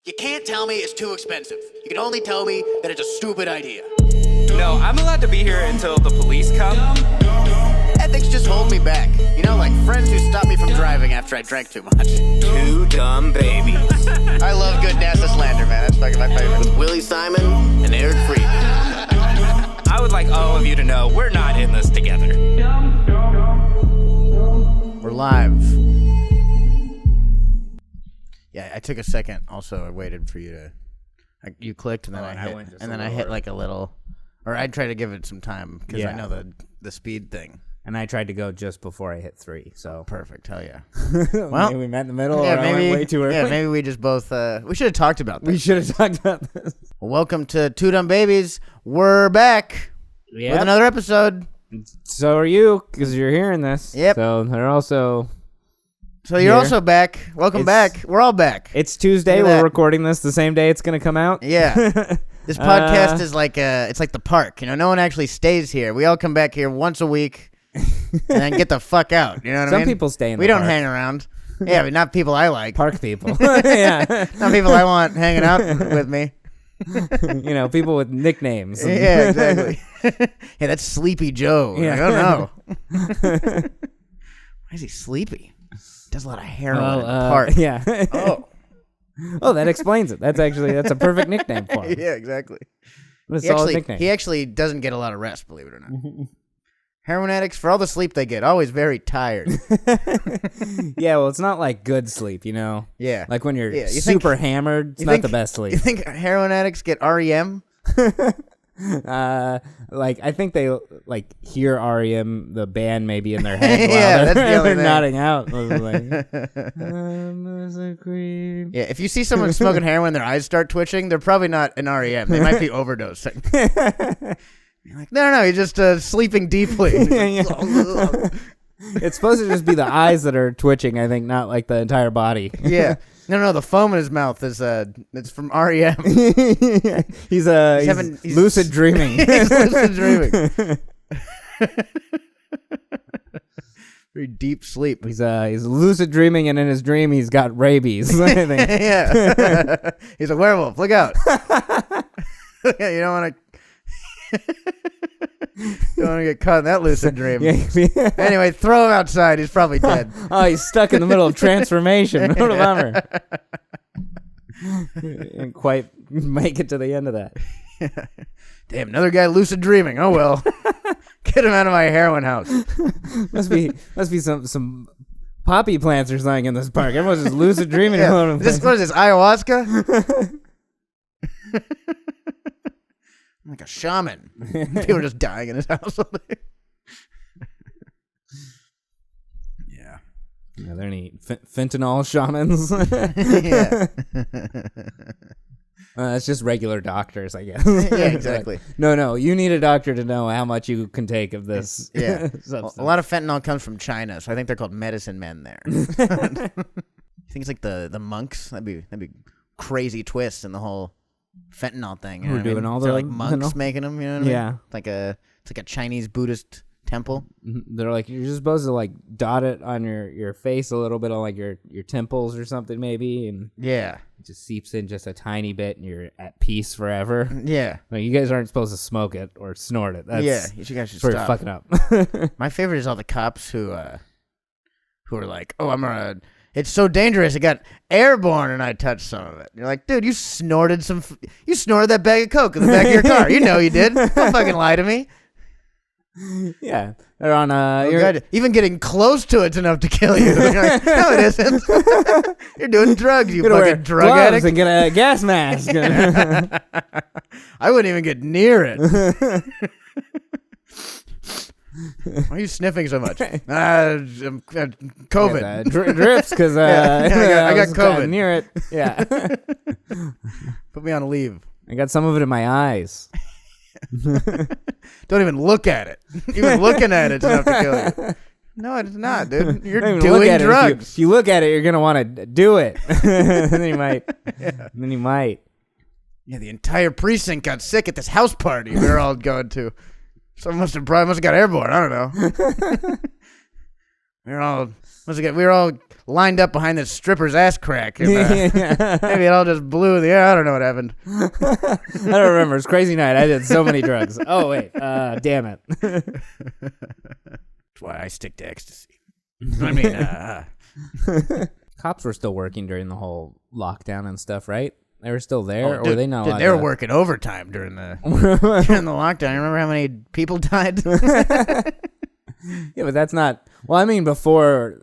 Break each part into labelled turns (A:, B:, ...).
A: You can't tell me it's too expensive. You can only tell me that it's a stupid idea.
B: No, I'm allowed to be here until the police come.
A: Ethics just hold me back. You know, like friends who stop me from driving after I drank too much.
B: Two dumb babies.
A: I love good NASA slander, man. That's fucking my favorite. With Willie Simon and Eric Friedman.
B: I would like all of you to know we're not in this together.
A: We're live. Yeah, I took a second. Also, I waited for you to. You clicked, and then I hit like a little. Or I tried to give it some time because I know the speed thing.
C: And I tried to go just before I hit 3, so
A: Perfect, hell yeah.
C: Well, maybe we met in the middle,
A: yeah,
C: or I went way too early.
A: Yeah, maybe we just both. We should have talked about this.
C: We should have talked about this.
A: Well, welcome to Two Dumb Babies. We're back with another episode.
C: So are you, because you're hearing this.
A: Yep.
C: So they're also.
A: So you're also back. Welcome back. We're all back.
C: It's Tuesday. We're recording this the same day it's going to come out.
A: Yeah. This podcast is like it's like the park. You know, no one actually stays here. We all come back here once a week and then get the fuck out. You know what I mean?
C: Some people stay in the
A: We don't
C: park.
A: hang around. Yeah, but not people I like.
C: Park people. Yeah.
A: Not people I want hanging out with me.
C: You know, people with nicknames.
A: Yeah, exactly. Hey, that's Sleepy Joe.
C: Yeah.
A: Like, I don't know. Why is he sleepy? Does a lot of heroin in the park.
C: Yeah. Oh, that explains it. That's a perfect nickname for him.
A: Yeah, exactly.
C: What a solid nickname.
A: He actually doesn't get a lot of rest, believe it or not. Heroin addicts, for all the sleep they get, always very tired.
C: Yeah, well, it's not like good sleep, you know?
A: Yeah.
C: Like when you're
A: you
C: super hammered, it's not the best sleep.
A: You think heroin addicts get REM?
C: Like I think they like hear REM, the band, maybe in their head while
A: Yeah, that's the only
C: they're
A: thing.
C: nodding out. Like, I'm a creep.
A: Yeah, if you see someone smoking heroin, their eyes start twitching, they're probably not an REM. They might be overdosing. You're like, no, you're just sleeping deeply.
C: It's supposed to just be the eyes that are twitching, I think, not like the entire body.
A: Yeah. No, the foam in his mouth is it's from REM.
C: He's lucid dreaming.
A: He's lucid dreaming. Very deep sleep.
C: He's lucid dreaming, and in his dream he's got rabies. I think.
A: Yeah. He's a werewolf. Look out. Yeah, you don't want to. Don't want to get caught in that lucid dream.
C: Yeah.
A: Anyway, throw him outside. He's probably dead.
C: Oh, he's stuck in the middle of transformation. What a bummer. Didn't quite make it to the end of that.
A: Damn, another guy lucid dreaming. Oh well. Get him out of my heroin house.
C: Must be some poppy plants or something in this park. Everyone's just lucid dreaming.
A: Yeah.
C: What
A: What is this, ayahuasca? I'm like a shaman. People are just dying in his house all day. Yeah.
C: Are there any fentanyl shamans?
A: Yeah.
C: That's just regular doctors, I guess.
A: Yeah, exactly.
C: No, you need a doctor to know how much you can take of this.
A: Yeah.
C: substance.
A: A lot of fentanyl comes from China, so I think they're called medicine men there. I think it's like the monks. That'd be crazy twist in the whole fentanyl thing. You know
C: We're
A: what I
C: doing
A: mean?
C: all
A: They're
C: the
A: like monks making them. You know what I
C: Yeah.
A: mean? It's like a Chinese Buddhist temple.
C: They're like, you're just supposed to like dot it on your face a little bit on like your temples or something maybe, and
A: Yeah.
C: it just seeps in just a tiny bit, and you're at peace forever.
A: Yeah.
C: Like, you guys aren't supposed to smoke it or snort it. That's
A: Yeah. You guys should
C: for
A: stop.
C: fucking up.
A: My favorite is all the cops who are like, oh, it's so dangerous. It got airborne, and I touched some of it. You're like, dude, you snorted that bag of coke in the back of your car. You know you did. Don't fucking lie to me.
C: Yeah, they're on.
A: Even getting close to it's enough to kill you. You're like, no, it isn't. You're doing drugs, you fucking drug
C: gloves
A: addict.
C: and get a gas mask.
A: I wouldn't even get near it. Why are you sniffing so much? COVID.
C: Yeah, drips because
A: I got COVID.
C: near it. Yeah,
A: Put me on leave.
C: I got some of it in my eyes.
A: Don't even look at it. Even looking at it's enough to kill you. No, it's not, dude. You're
C: Don't even
A: doing
C: look at
A: drugs.
C: If you look at it, you're gonna want to do it. And then you might.
A: Yeah.
C: And then you might.
A: Yeah, the entire precinct got sick at this house party we were all going to. Someone must have got airborne. I don't know. we were all lined up behind this stripper's ass crack. And, maybe it all just blew in the air. I don't know what happened.
C: I don't remember. It's crazy night. I did so many drugs. Oh wait, damn it.
A: That's why I stick to ecstasy. I mean,
C: cops were still working during the whole lockdown and stuff, right? They were still there, or
A: dude,
C: were they not?
A: Dude, they were working overtime during the lockdown. You remember how many people died?
C: Yeah, but that's not. Well, I mean, before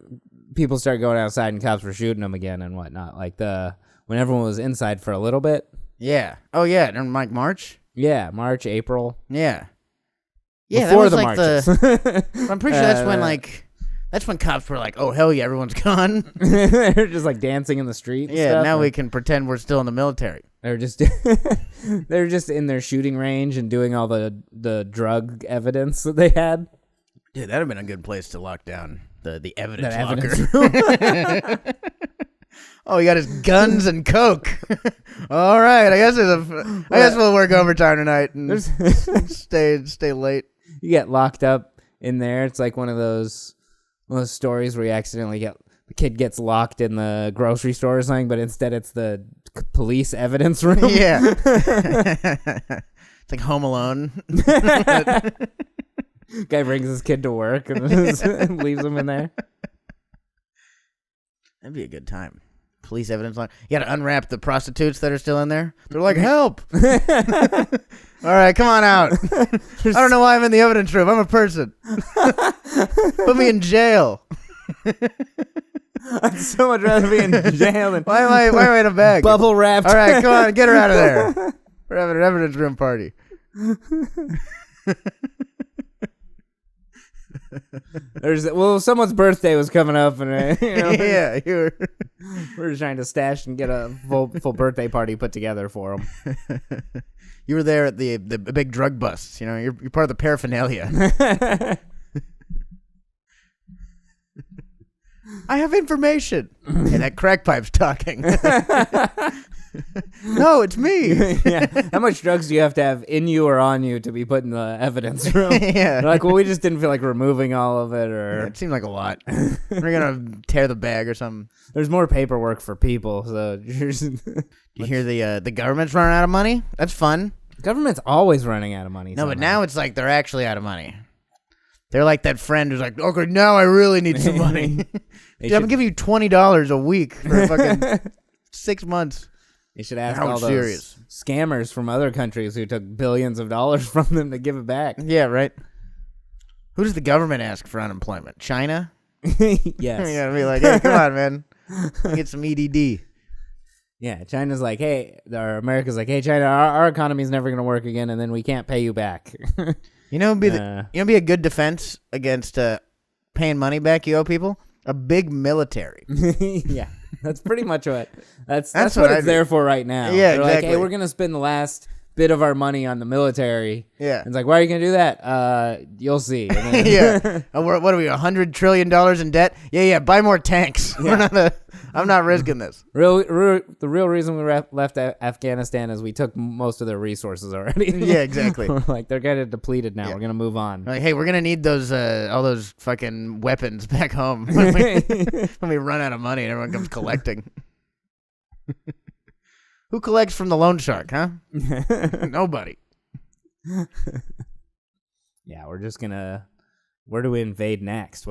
C: people started going outside and cops were shooting them again and whatnot, like when everyone was inside for a little bit.
A: Yeah. Oh yeah, and like March.
C: Yeah, March, April.
A: Yeah. Yeah,
C: Before
A: that was
C: the marches.
A: I'm pretty sure that's when cops were like, "Oh hell yeah, everyone's gone."
C: They're just like dancing in the street. And stuff,
A: now we can pretend we're still in the military.
C: They're just they're just in their shooting range and doing all the drug evidence that they had.
A: Dude, that'd have been a good place to lock down the evidence locker.
C: Evidence room.
A: Oh, he got his guns and coke. All right, I guess we'll work overtime tonight and stay late.
C: You get locked up in there. It's like one of those stories where you accidentally the kid gets locked in the grocery store or something, but instead it's the police evidence room.
A: Yeah. It's like Home Alone.
C: Guy brings his kid to work and leaves him in there.
A: That'd be a good time. Police evidence line. You gotta unwrap the prostitutes that are still in there. They're like, help! All right, come on out. I don't know why I'm in the evidence room. I'm a person. Put me in jail.
C: I'd so much rather be in jail than
A: why am I in a bag?
C: Bubble wrapped.
A: All right, come on, get her out of there. We're having an evidence room party.
C: Someone's birthday was coming up, and
A: yeah,
C: we're just trying to stash and get a full birthday party put together for them.
A: You were there at the big drug busts. You know, you're part of the paraphernalia. I have information. And that crack pipe's talking. No, it's me.
C: Yeah. How much drugs do you have to have in you or on you to be put in the evidence room?
A: Yeah.
C: They're like, well, we just didn't feel like removing all of it, or
A: it seemed like a lot. We're gonna tear the bag or something.
C: There's more paperwork for people. So
A: you hear the government's running out of money? That's fun.
C: Government's always running out of money.
A: No,
C: somehow.
A: but now it's like they're actually out of money. They're like that friend who's like, okay, now I really need some money. Dude, I'm giving you $20 a week for fucking 6 months.
C: They should ask
A: How
C: all those
A: serious?
C: Scammers from other countries who took billions of dollars from them to give it back.
A: Yeah, right. Who does the government ask for unemployment? China?
C: Yes.
A: You gotta be like, hey, come on, man. Get some EDD.
C: Yeah, China's like, hey, or America's like, hey, China, our economy's never going to work again, and then we can't pay you back.
A: You know, be a good defense against paying money back you owe people? A big military.
C: Yeah, that's pretty much what that's what it's there for right now.
A: Yeah,
C: they're
A: exactly.
C: like, hey, we're gonna spend the last bit of our money on the military.
A: Yeah,
C: and it's like, why are you gonna do that? You'll see. Then,
A: yeah. What are we? $100 trillion in debt? Yeah. Buy more tanks. Yeah. I'm not risking this.
C: The real reason we left Afghanistan is we took most of their resources already.
A: Yeah, exactly.
C: We're like, they're getting depleted now.
A: Yeah.
C: We're gonna move on.
A: Like, hey, we're gonna need those all those fucking weapons back home when we run out of money and everyone comes collecting. Who collects from the loan shark, huh? Nobody.
C: Yeah, we're just gonna. Where do we invade next?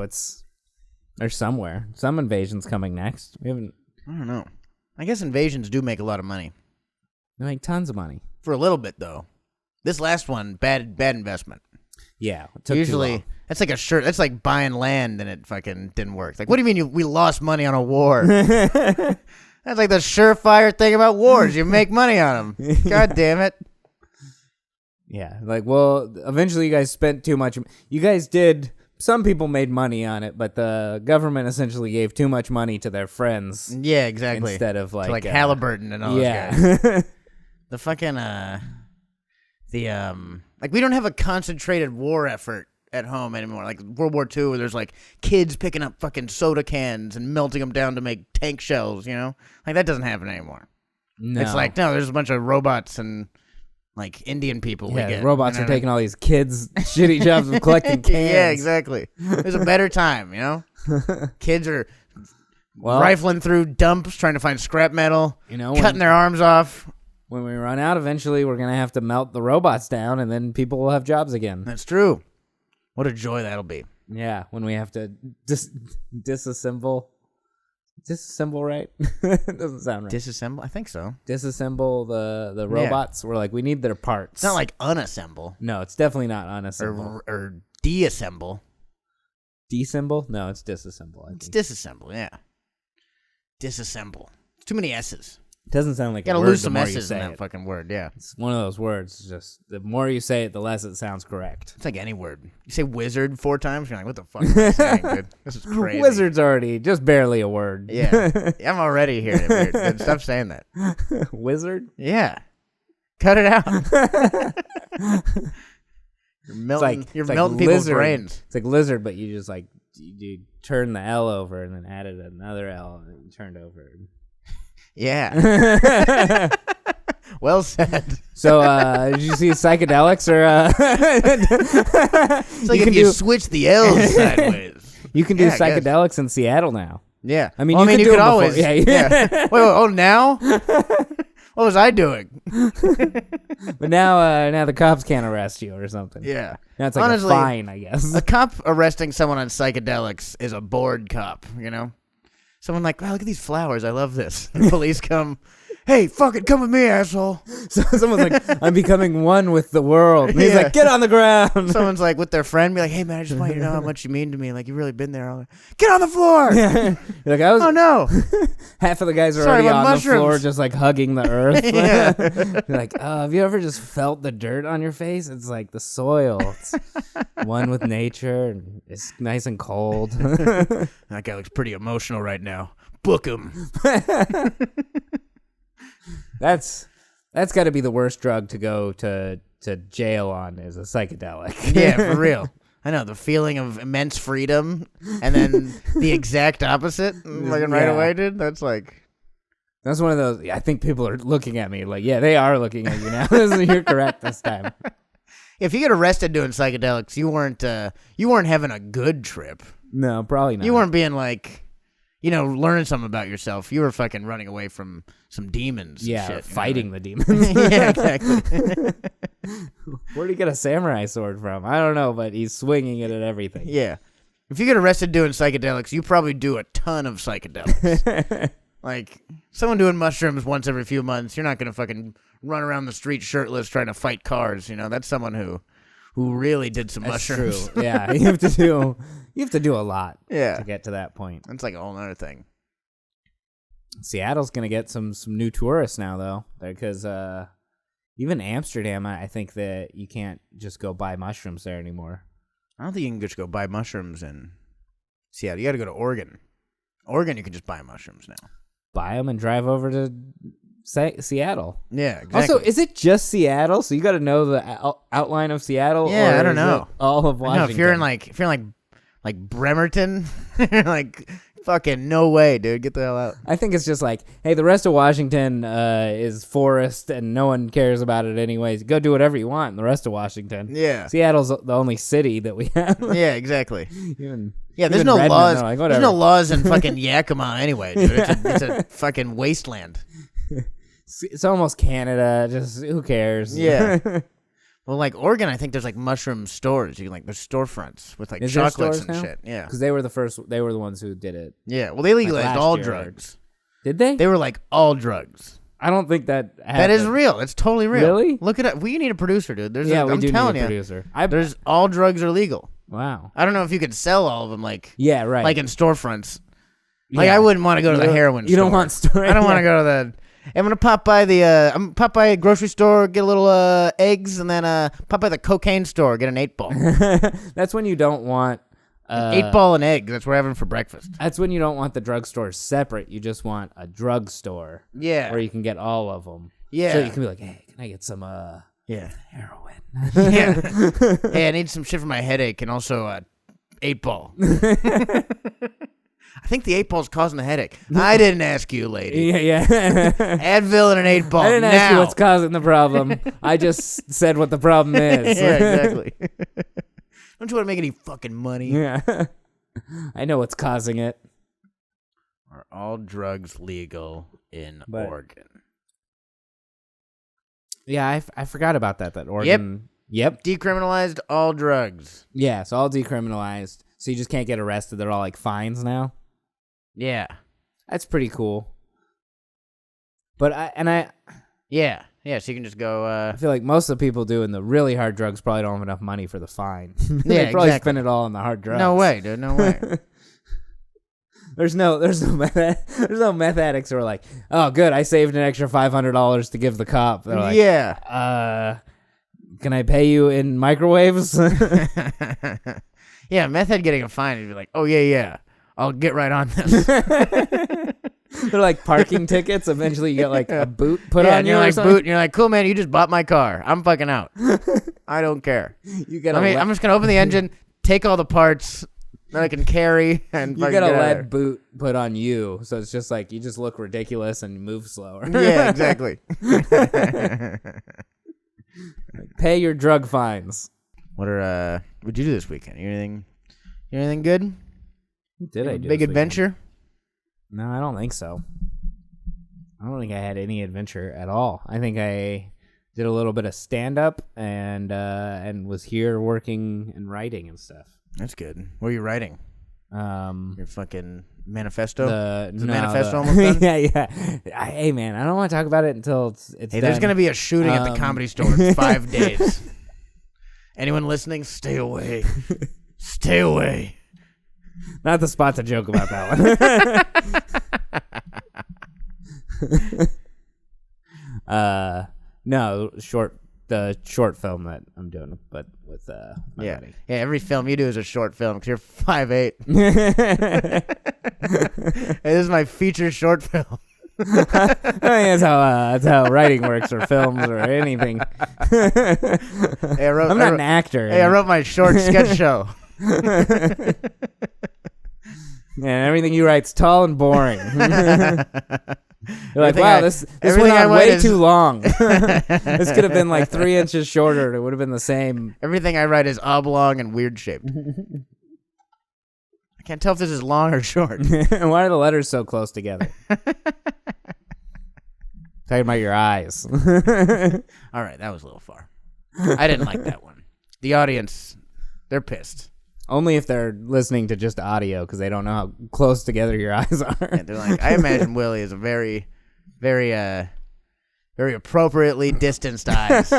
C: There's somewhere. Some invasion's coming next. We haven't.
A: I don't know. I guess invasions do make a lot of money.
C: They make tons of money.
A: For a little bit, though. This last one, bad investment.
C: Yeah. It took
A: Usually, that's like a shirt. That's like buying land and it fucking didn't work. Like, what do you mean we lost money on a war? That's like the surefire thing about wars. You make money on them. God damn it.
C: Yeah. Like, well, eventually you guys spent too much. You guys did. Some people made money on it, but the government essentially gave too much money to their friends.
A: Yeah, exactly.
C: Instead of like
A: Halliburton and all those guys. The fucking like we don't have a concentrated war effort at home anymore. Like World War II, where there's like kids picking up fucking soda cans and melting them down to make tank shells. You know, like that doesn't happen anymore.
C: No.
A: It's like there's a bunch of robots and like Indian people.
C: Yeah, robots are taking all these kids' shitty jobs of collecting cans.
A: Yeah, exactly. There's a better time, you know? Kids are rifling through dumps trying to find scrap metal, cutting their arms off.
C: When we run out, eventually we're going to have to melt the robots down, and then people will have jobs again.
A: That's true. What a joy that'll be.
C: Yeah, when we have to disassemble. Disassemble, right? Doesn't sound right.
A: Disassemble? I think so.
C: Disassemble the robots. We're like, we need their parts.
A: It's not like unassemble.
C: No, it's definitely not unassemble.
A: Or deassemble.
C: Deassemble? No, it's disassemble.
A: It's disassemble, yeah. Disassemble. It's too many S's.
C: It doesn't sound like
A: you gotta
C: a word
A: lose some
C: the more
A: S's
C: you
A: in
C: say
A: that
C: it.
A: fucking word, yeah.
C: It's one of those words. It's just the more you say it, the less it sounds correct.
A: It's like any word. You say wizard 4 times, you're like, what the fuck am I saying, dude? This is crazy.
C: Wizard's already just barely a word.
A: Yeah. I'm already hearing it weird. Dude, stop saying that.
C: Wizard?
A: Yeah. Cut it out. You're melting,
C: it's like
A: melting people's brains.
C: It's like lizard, but you just like you turn the L over and then added another L and then you turned over.
A: Yeah. Well said.
C: So, did you see Psychedelics or?
A: It's like if you switch the L's sideways.
C: You can do Psychedelics in Seattle now.
A: Yeah.
C: I mean,
A: you could always.
C: Yeah.
A: Wait, oh, now? What was I doing?
C: But now the cops can't arrest you or something.
A: Yeah.
C: Now it's like honestly, a fine, I guess.
A: A cop arresting someone on psychedelics is a bored cop, Someone like, wow, look at these flowers. I love this. The police come, hey, fuck it, come with me, asshole.
C: So someone's like, I'm becoming one with the world. And he's like, get on the ground.
A: Someone's like with their friend, be like, hey, man, I just want you to know how much you mean to me. Like, you've really been there. Get on the floor.
C: Yeah. You're like,
A: oh, no.
C: Half of the guys are already on the floor just like hugging the earth. You're like, have you ever just felt the dirt on your face? It's like the soil. It's one with nature. And it's nice and cold.
A: That guy looks pretty emotional right now. Book him.
C: That's got to be the worst drug to go to jail on is a psychedelic.
A: Yeah, for real. I know, the feeling of immense freedom and then the exact opposite right away, dude. That's one
C: of those. I think people are looking at me like, yeah, they are looking at you now. You're correct this time.
A: If you get arrested doing psychedelics, you weren't having a good trip.
C: No, probably not.
A: You weren't being like, learning something about yourself. You were fucking running away from some demons.
C: Yeah,
A: and shit,
C: fighting the demons.
A: Yeah, exactly.
C: Where'd he get a samurai sword from? I don't know, but he's swinging it at everything.
A: Yeah. If you get arrested doing psychedelics, you probably do a ton of psychedelics. Like, someone doing mushrooms once every few months, you're not going to fucking run around the street shirtless trying to fight cars. That's someone who really did some mushrooms.
C: True. Yeah, you have to do a lot to get to that point.
A: That's like a whole other thing.
C: Seattle's going to get some new tourists now, though, because even Amsterdam, I think that you can't just go buy mushrooms there anymore.
A: I don't think you can just go buy mushrooms in Seattle. You got to go to Oregon. Oregon, you can just buy mushrooms now.
C: Buy them and drive over to Seattle.
A: Yeah, exactly.
C: Also, is it just Seattle? So you got to know the outline of Seattle.
A: Yeah,
C: or
A: I don't know.
C: All of Washington.
A: If you're in like Bremerton, like fucking no way, dude. Get the hell out.
C: I think it's just like, hey, the rest of Washington is forest and no one cares about it anyways. Go do whatever you want in the rest of Washington.
A: Yeah.
C: Seattle's the only city that we have.
A: Yeah, exactly.
C: There's
A: no
C: Redmond,
A: laws.
C: like,
A: there's no laws in fucking Yakima anyway, dude. It's a fucking wasteland.
C: It's almost Canada. Just who cares?
A: Yeah. Well, like Oregon, I think there's like mushroom stores. You can there's storefronts with like chocolates and shit. Yeah,
C: because they were the ones who did it.
A: Yeah, well, they legalized all drugs.
C: Did they?
A: They were like all drugs.
C: I don't think that happened.
A: That is real. It's totally real.
C: Really?
A: Look it up. We need a producer, dude.
C: We
A: I'm
C: do
A: telling
C: need a
A: you,
C: producer.
A: There's all drugs are legal.
C: Wow.
A: I don't know if you could sell all of them like
C: right,
A: like in storefronts. Like I wouldn't want to go to the heroin store.
C: You don't want store.
A: I don't want to go to the. I'm gonna pop by a grocery store, get a little eggs, and then pop by the cocaine store, get an 8-ball.
C: That's when you don't want
A: 8-ball and eggs. That's what we're having for breakfast.
C: That's when you don't want the drugstore separate. You just want a drugstore.
A: Yeah,
C: where you can get all of them.
A: Yeah,
C: so you can be like, hey, can I get some heroin?
A: Yeah. Hey, I need some shit for my headache, and also 8-ball. I think the 8-ball's causing the headache. I didn't ask you, lady.
C: Yeah.
A: Advil and an 8-ball.
C: I didn't ask you what's causing the problem. I just said what the problem is.
A: Yeah, exactly. Don't you want to make any fucking money?
C: Yeah. I know what's causing it.
A: Are all drugs legal in Oregon?
C: Yeah, I forgot about that. That Oregon. Yep.
A: Decriminalized all drugs.
C: Yeah, it's all decriminalized. So you just can't get arrested. They're all like fines now.
A: Yeah.
C: That's pretty cool. But
A: Yeah, so you can just go...
C: I feel like most of the people doing the really hard drugs probably don't have enough money for the fine.
A: They
C: probably
A: exactly.
C: spend it all on the hard drugs.
A: No way, dude, no way.
C: There's no meth addicts who are like, oh, good, I saved an extra $500 to give the cop. They're like,
A: yeah.
C: Can I pay you in microwaves?
A: Yeah, meth head getting a fine, he'd be like, oh, yeah, I'll get right on this.
C: They're like parking tickets. Eventually you get like a boot put on you or
A: like
C: something.
A: boot, and you're like, cool, man, you just bought my car. I'm fucking out. I don't care. I'm just going to open the engine, take all the parts that I can carry, and
C: you get a lead boot put on you, so it's just like you just look ridiculous and move slower.
A: Yeah, exactly.
C: Pay your drug fines.
A: What'd you do this weekend? Anything good?
C: What did I do?
A: Big adventure?
C: No, I don't think so. I don't think I had any adventure at all. I think I did a little bit of stand up and was here working and writing and stuff.
A: That's good. What are you writing? Your fucking manifesto?
C: The
A: manifesto almost done?
C: Yeah. Hey, man, I don't want to talk about it until it's done.
A: There's going to be a shooting at the Comedy Store in 5 days. Anyone listening, stay away. Stay away.
C: Not the spot to joke about that one. No, the short film that I'm doing, but with my buddy.
A: Yeah, every film you do is a short film because you're 5'8". Hey, this is my feature short film.
C: I mean, that's how writing works, or films, or anything.
A: Hey,
C: I'm not an actor.
A: Hey, I wrote my short sketch show.
C: Yeah, everything you write's tall and boring. You're like, wow, this went on way too long. This could have been like 3 inches shorter. It would have been the same.
A: Everything I write is oblong and weird shaped. I can't tell if this is long or short.
C: And why are the letters so close together? Talking about your eyes.
A: All right, that was a little far. I didn't like that one. The audience, they're pissed.
C: Only if they're listening to just audio, because they don't know how close together your eyes are.
A: Yeah, they're like, I imagine Willie is a very, very appropriately distanced eyes.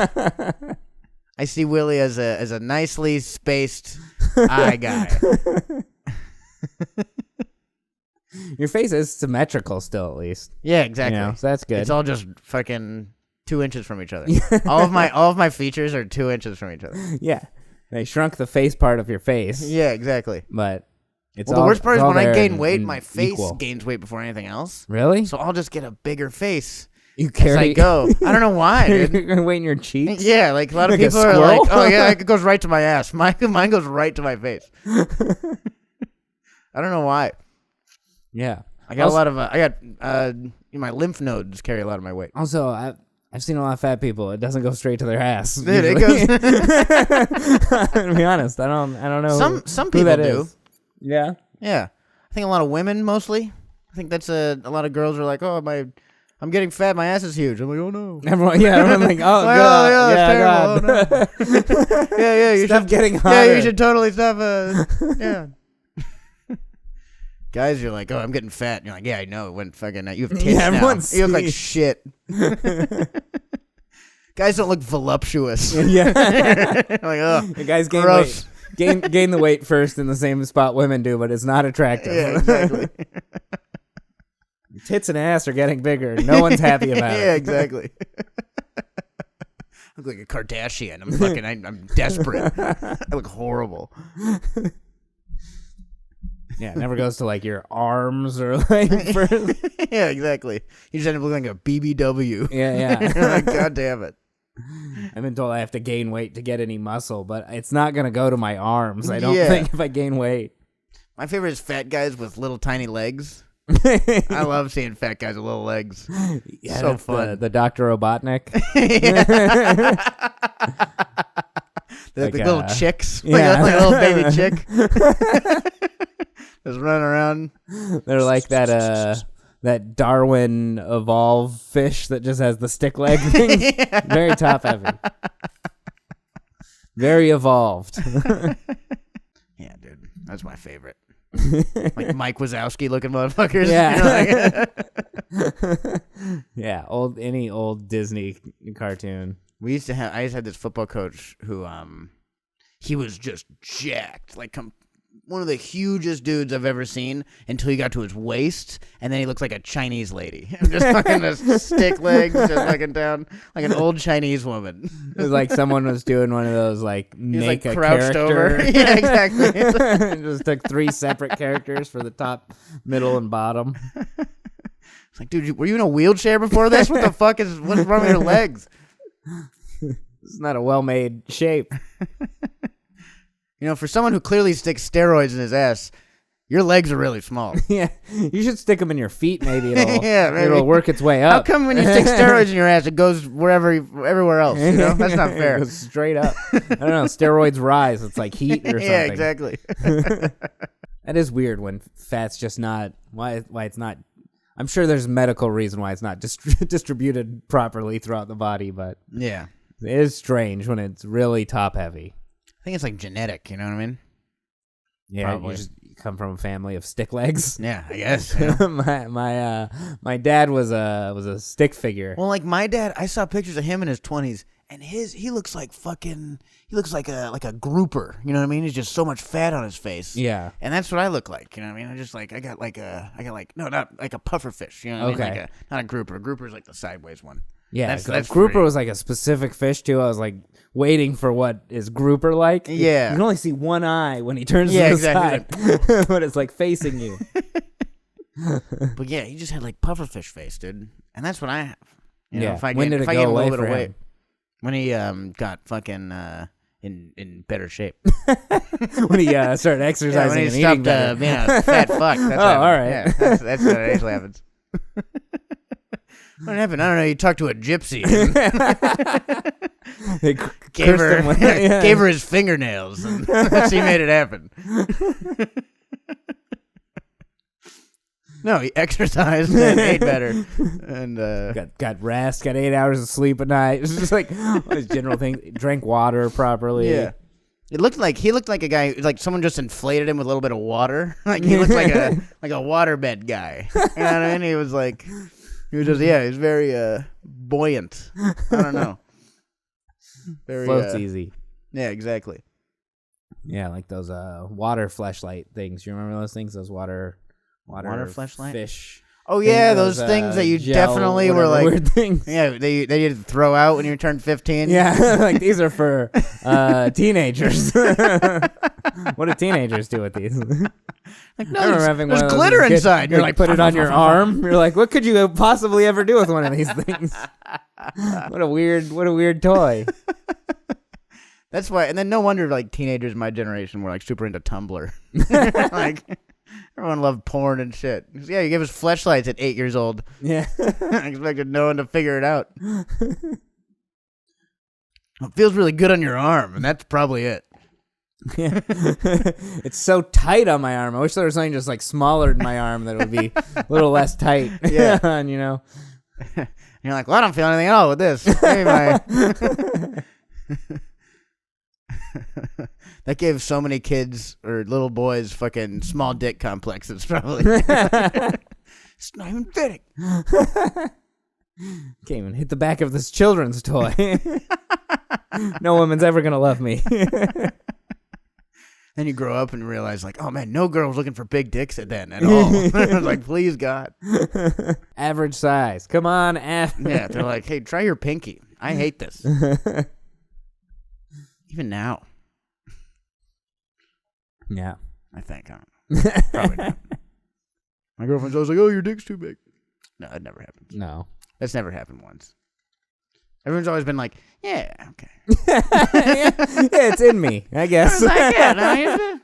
A: I see Willie as a nicely spaced eye guy.
C: Your face is symmetrical still, at least.
A: Yeah, exactly.
C: You know, so that's good.
A: It's all just fucking 2 inches from each other. all of my features are 2 inches from each other.
C: Yeah. They shrunk the face part of your face.
A: Yeah, exactly.
C: But it's
A: the worst part is when I gain weight, my face
C: equal.
A: gains weight before anything else.
C: Really?
A: So I'll just get a bigger face
C: you carry
A: as I go. I don't know why, dude.
C: You're going to weight in your cheeks?
A: Yeah, like a lot of people are like, oh yeah, it goes right to my ass. Mine goes right to my face. I don't know why.
C: Yeah.
A: I got my lymph nodes carry a lot of my weight.
C: Also, I've seen a lot of fat people. It doesn't go straight to their ass.
A: Dude, it goes.
C: To be honest, I don't know.
A: Some people do.
C: Is. Yeah.
A: Yeah. I think a lot of women mostly. I think that's a lot of girls are like, oh, I'm getting fat. My ass is huge. I'm like, oh no.
C: Everyone's like, oh
A: like,
C: god,
A: yeah, it's terrible.
C: God.
A: Oh, no. Yeah, you
C: Stop
A: should
C: getting hotter.
A: Yeah, you should totally stop. Yeah. Guys, you're like, oh, I'm getting fat. And you're like, yeah, I know. It went fucking. You have tits now. You look like shit. Guys don't look voluptuous.
C: Yeah.
A: Like, oh,
C: the guys gain
A: gross.
C: weight. Gain the weight first in the same spot women do, but it's not attractive.
A: Yeah, exactly.
C: Tits and ass are getting bigger. No one's happy about it.
A: Yeah, exactly. I look like a Kardashian. I'm desperate. I look horrible.
C: Yeah, it never goes to like your arms or like.
A: Yeah, exactly. You just end up looking like a BBW.
C: Yeah.
A: You're like, God damn it.
C: I've been told I have to gain weight to get any muscle, but it's not gonna go to my arms. I don't think if I gain weight.
A: My favorite is fat guys with little tiny legs. I love seeing fat guys with little legs.
C: Yeah,
A: so fun.
C: The Dr. Robotnik.
A: The
C: like
A: little chicks.
C: Yeah.
A: Like a little baby chick. Just running around.
C: They're like that Darwin evolved fish that just has the stick leg thing. Yeah. Very top heavy. Very evolved.
A: Yeah, dude. That's my favorite. Like Mike Wazowski looking motherfuckers.
C: Yeah. Yeah, any old Disney cartoon.
A: I used to have this football coach who he was just jacked, like one of the hugest dudes I've ever seen until he got to his waist, and then he looks like a Chinese lady. Just fucking the stick legs, just fucking down like an old Chinese woman.
C: It was like someone was doing one of those like make a
A: crouched
C: character.
A: over. Yeah, exactly.
C: Just took 3 separate characters for the top, middle, and bottom.
A: It's like, dude, were you in a wheelchair before this? What's wrong with your legs?
C: It's not a well-made shape.
A: You know, for someone who clearly sticks steroids in his ass, your legs are really small.
C: Yeah, you should stick them in your feet. Maybe it'll
A: maybe.
C: It'll work its way up.
A: How come when you stick steroids in your ass, it goes everywhere else? You know, that's not fair.
C: It goes straight up. I don't know. Steroids rise. It's like heat or something.
A: Yeah, exactly.
C: That is weird when fat's just not why it's not. I'm sure there's a medical reason why it's not distributed properly throughout the body, but
A: yeah,
C: it is strange when it's really top heavy.
A: I think it's like genetic, you know what I mean?
C: Yeah,
A: probably.
C: you just come from a family of stick legs.
A: Yeah, I guess. Yeah.
C: my dad was a stick figure.
A: Well, like my dad, I saw pictures of him in his 20s, and he looks like a grouper. You know what I mean? He's just so much fat on his face.
C: Yeah,
A: and that's what I look like. You know what I mean? I got not like a puffer fish. You know what I mean? Like not a grouper. A grouper is like the sideways one.
C: Yeah, that's grouper was like a specific fish too. I was like waiting for what is grouper like.
A: Yeah,
C: you can only see one eye when he turns to the side, but it's like facing you.
A: But yeah, he just had like pufferfish face, dude, and that's what I have. You know,
C: Yeah,
A: if I
C: when
A: get,
C: did
A: if
C: it
A: I
C: go
A: get a
C: away
A: little bit
C: for
A: of weight,
C: him?
A: when he got fucking in better shape.
C: When he started exercising
A: when he
C: and
A: stopped
C: eating better.
A: being a fat fuck. That's
C: all right.
A: Yeah, that's what actually happens. What happened? I don't know. You talked to a gypsy. Gave her his fingernails. And she made it happen. No, he exercised and ate better, and
C: got rest, got 8 hours of sleep a night. It's just like his general thing. Drank water properly.
A: Yeah. He looked like a guy, like someone just inflated him with a little bit of water. Like he looked like a waterbed guy. You know what I mean? He was very buoyant. I don't know. Very
C: floats easy.
A: Yeah, exactly.
C: Yeah, like those water fleshlight things. You remember those things? Those water
A: fleshlight
C: fish.
A: Oh yeah, those things that you definitely were like
C: weird things.
A: Yeah, they you had to throw out when you turned 15.
C: Yeah, like these are for teenagers. What do teenagers do with these?
A: Like, no, there's glitter inside.
C: You're like, put it on your arm. You're like, what could you possibly ever do with one of these things? What a weird toy.
A: That's why, and then no wonder like teenagers in my generation were like super into Tumblr. Like everyone loved porn and shit. Yeah, you gave us fleshlights at 8 years old.
C: Yeah,
A: I expected no one to figure it out. It feels really good on your arm, and that's probably it.
C: Yeah. It's so tight on my arm. I wish there was something just like smaller than my arm that would be a little less tight.
A: Yeah,
C: and you know.
A: And you're like, well, I don't feel anything at all with this. Maybe that gave so many kids or little boys fucking small dick complexes, probably. It's not even fitting.
C: Can't even hit the back of this children's toy. No woman's ever gonna love me.
A: Then you grow up and realize, like, oh man, no girl was looking for big dicks then at all. I was like, please God.
C: Average size. Come on,
A: Yeah, they're like, hey, try your pinky. I hate this. Even now.
C: Yeah.
A: I think. I don't know. Probably not. My girlfriend's always like, oh, your dick's too big. No, that never happens.
C: No.
A: That's never happened once. Everyone's always been like, yeah, okay.
C: Yeah, it's in me, I guess.
A: It's like, yeah, no,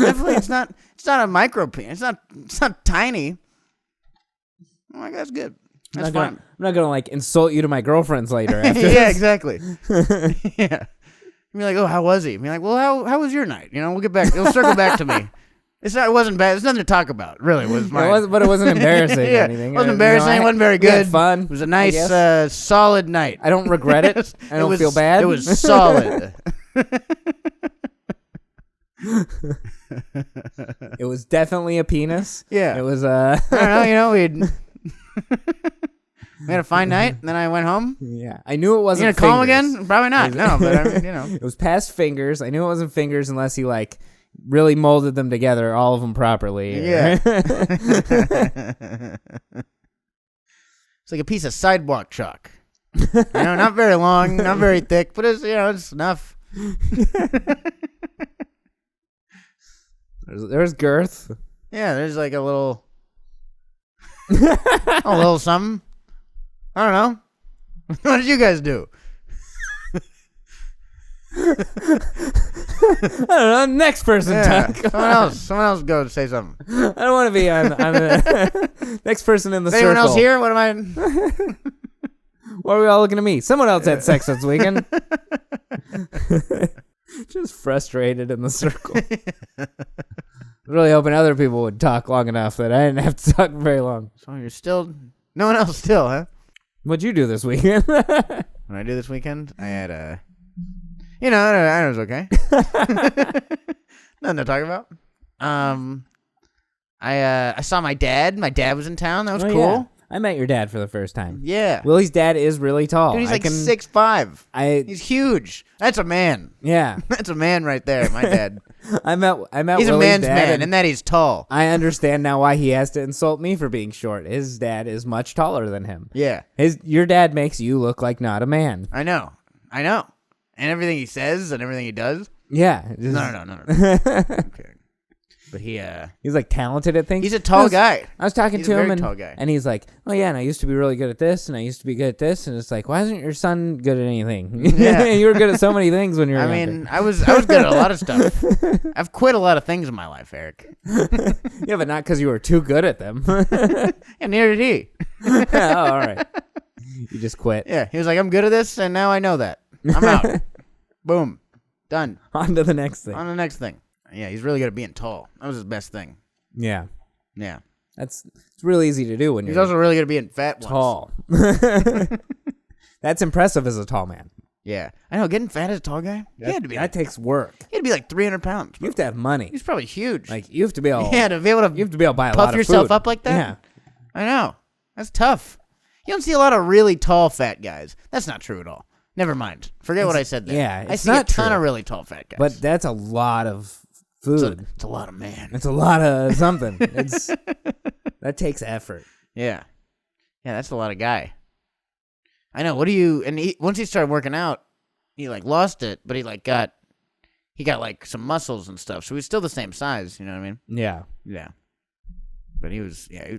A: definitely, it's not a micro penis. It's not tiny. I'm like, that's good. That's fine.
C: I'm not gonna like insult you to my girlfriends later. After
A: Yeah,
C: this.
A: exactly. Yeah. Be like, oh, how was he? Be like, well, how was your night? You know, we'll get back. It'll circle back to me. It wasn't bad. There's nothing to talk about, really.
C: But it wasn't embarrassing or anything.
A: It wasn't embarrassing. It wasn't very good.
C: We had fun.
A: It was a nice, solid night.
C: I don't regret it. I don't feel bad.
A: It was solid.
C: It was definitely a penis.
A: Yeah.
C: It was
A: I don't know. We had a fine night, and then I went home.
C: Yeah. I knew it wasn't.
A: You gonna call him again? Probably not. No, but I mean,
C: It was past fingers. I knew it wasn't fingers unless he really molded them together, all of them properly.
A: Yeah. It's like a piece of sidewalk chalk. Not very long, not very thick, but it's enough.
C: There's girth.
A: Yeah, there's like a little something. I don't know. What did you guys do?
C: I don't know. Next person talk.
A: Someone else go say something.
C: I don't want to be on the next person in the circle.
A: Anyone else here? What am I?
C: Why are we all looking at me? Someone else had sex this weekend. Just frustrated in the circle. Really hoping other people would talk long enough that I didn't have to talk very long.
A: So you're still no one else still, huh?
C: What'd you do this weekend?
A: What I do this weekend? I had I was okay. Nothing to talk about. I saw my dad. My dad was in town. That was cool.
C: Yeah. I met your dad for the first time.
A: Yeah.
C: Willie's dad is really tall.
A: Dude, he's 6'5". He's huge. That's a man.
C: Yeah.
A: That's a man right there, my dad.
C: I met
A: He's
C: Willie's
A: a man's
C: dad,
A: man, and that he's tall.
C: I understand now why he has to insult me for being short. His dad is much taller than him.
A: Yeah.
C: Your dad makes you look like not a man.
A: I know. And everything he says and everything he does.
C: Yeah.
A: No. Okay. But
C: he's like talented at things.
A: He's a tall guy.
C: I was talking to him
A: tall guy.
C: And he's like, oh yeah, and I used to be really good at this and I used to be good at this, and it's like, why isn't your son good at anything?
A: Yeah.
C: You were good at so many things when you were younger.
A: I mean, I was good at a lot of stuff. I've quit a lot of things in my life, Eric.
C: Yeah, but not because you were too good at them.
A: And neither did he.
C: Oh, all right. You just quit.
A: Yeah, he was like, I'm good at this, and now I know that. I'm out. Boom. Done.
C: On to the next thing.
A: On to the next thing. Yeah, he's really good at being tall. That was his best thing.
C: Yeah.
A: Yeah.
C: It's really easy to do when
A: he's
C: you're
A: also really good at being fat.
C: Tall. That's impressive as a tall man.
A: Yeah. I know, getting fat as a tall guy,
C: that takes work.
A: He had to be like 300 pounds.
C: You have to have money.
A: He's probably huge.
C: Like, you have to be able
A: to be able
C: to buy a lot of
A: puff yourself
C: food.
A: up like that?
C: Yeah.
A: I know. That's tough. You don't see a lot of really tall fat guys. That's not true at all. Never mind. Forget what I said there.
C: Yeah,
A: I see a ton of really tall fat guys.
C: But that's a lot of food.
A: It's a lot of man.
C: It's a lot of something. That takes effort.
A: Yeah. Yeah, that's a lot of guy. I know. Once he started working out, he lost it, but he got some muscles and stuff. So he's still the same size, you know what I mean?
C: Yeah.
A: Yeah. But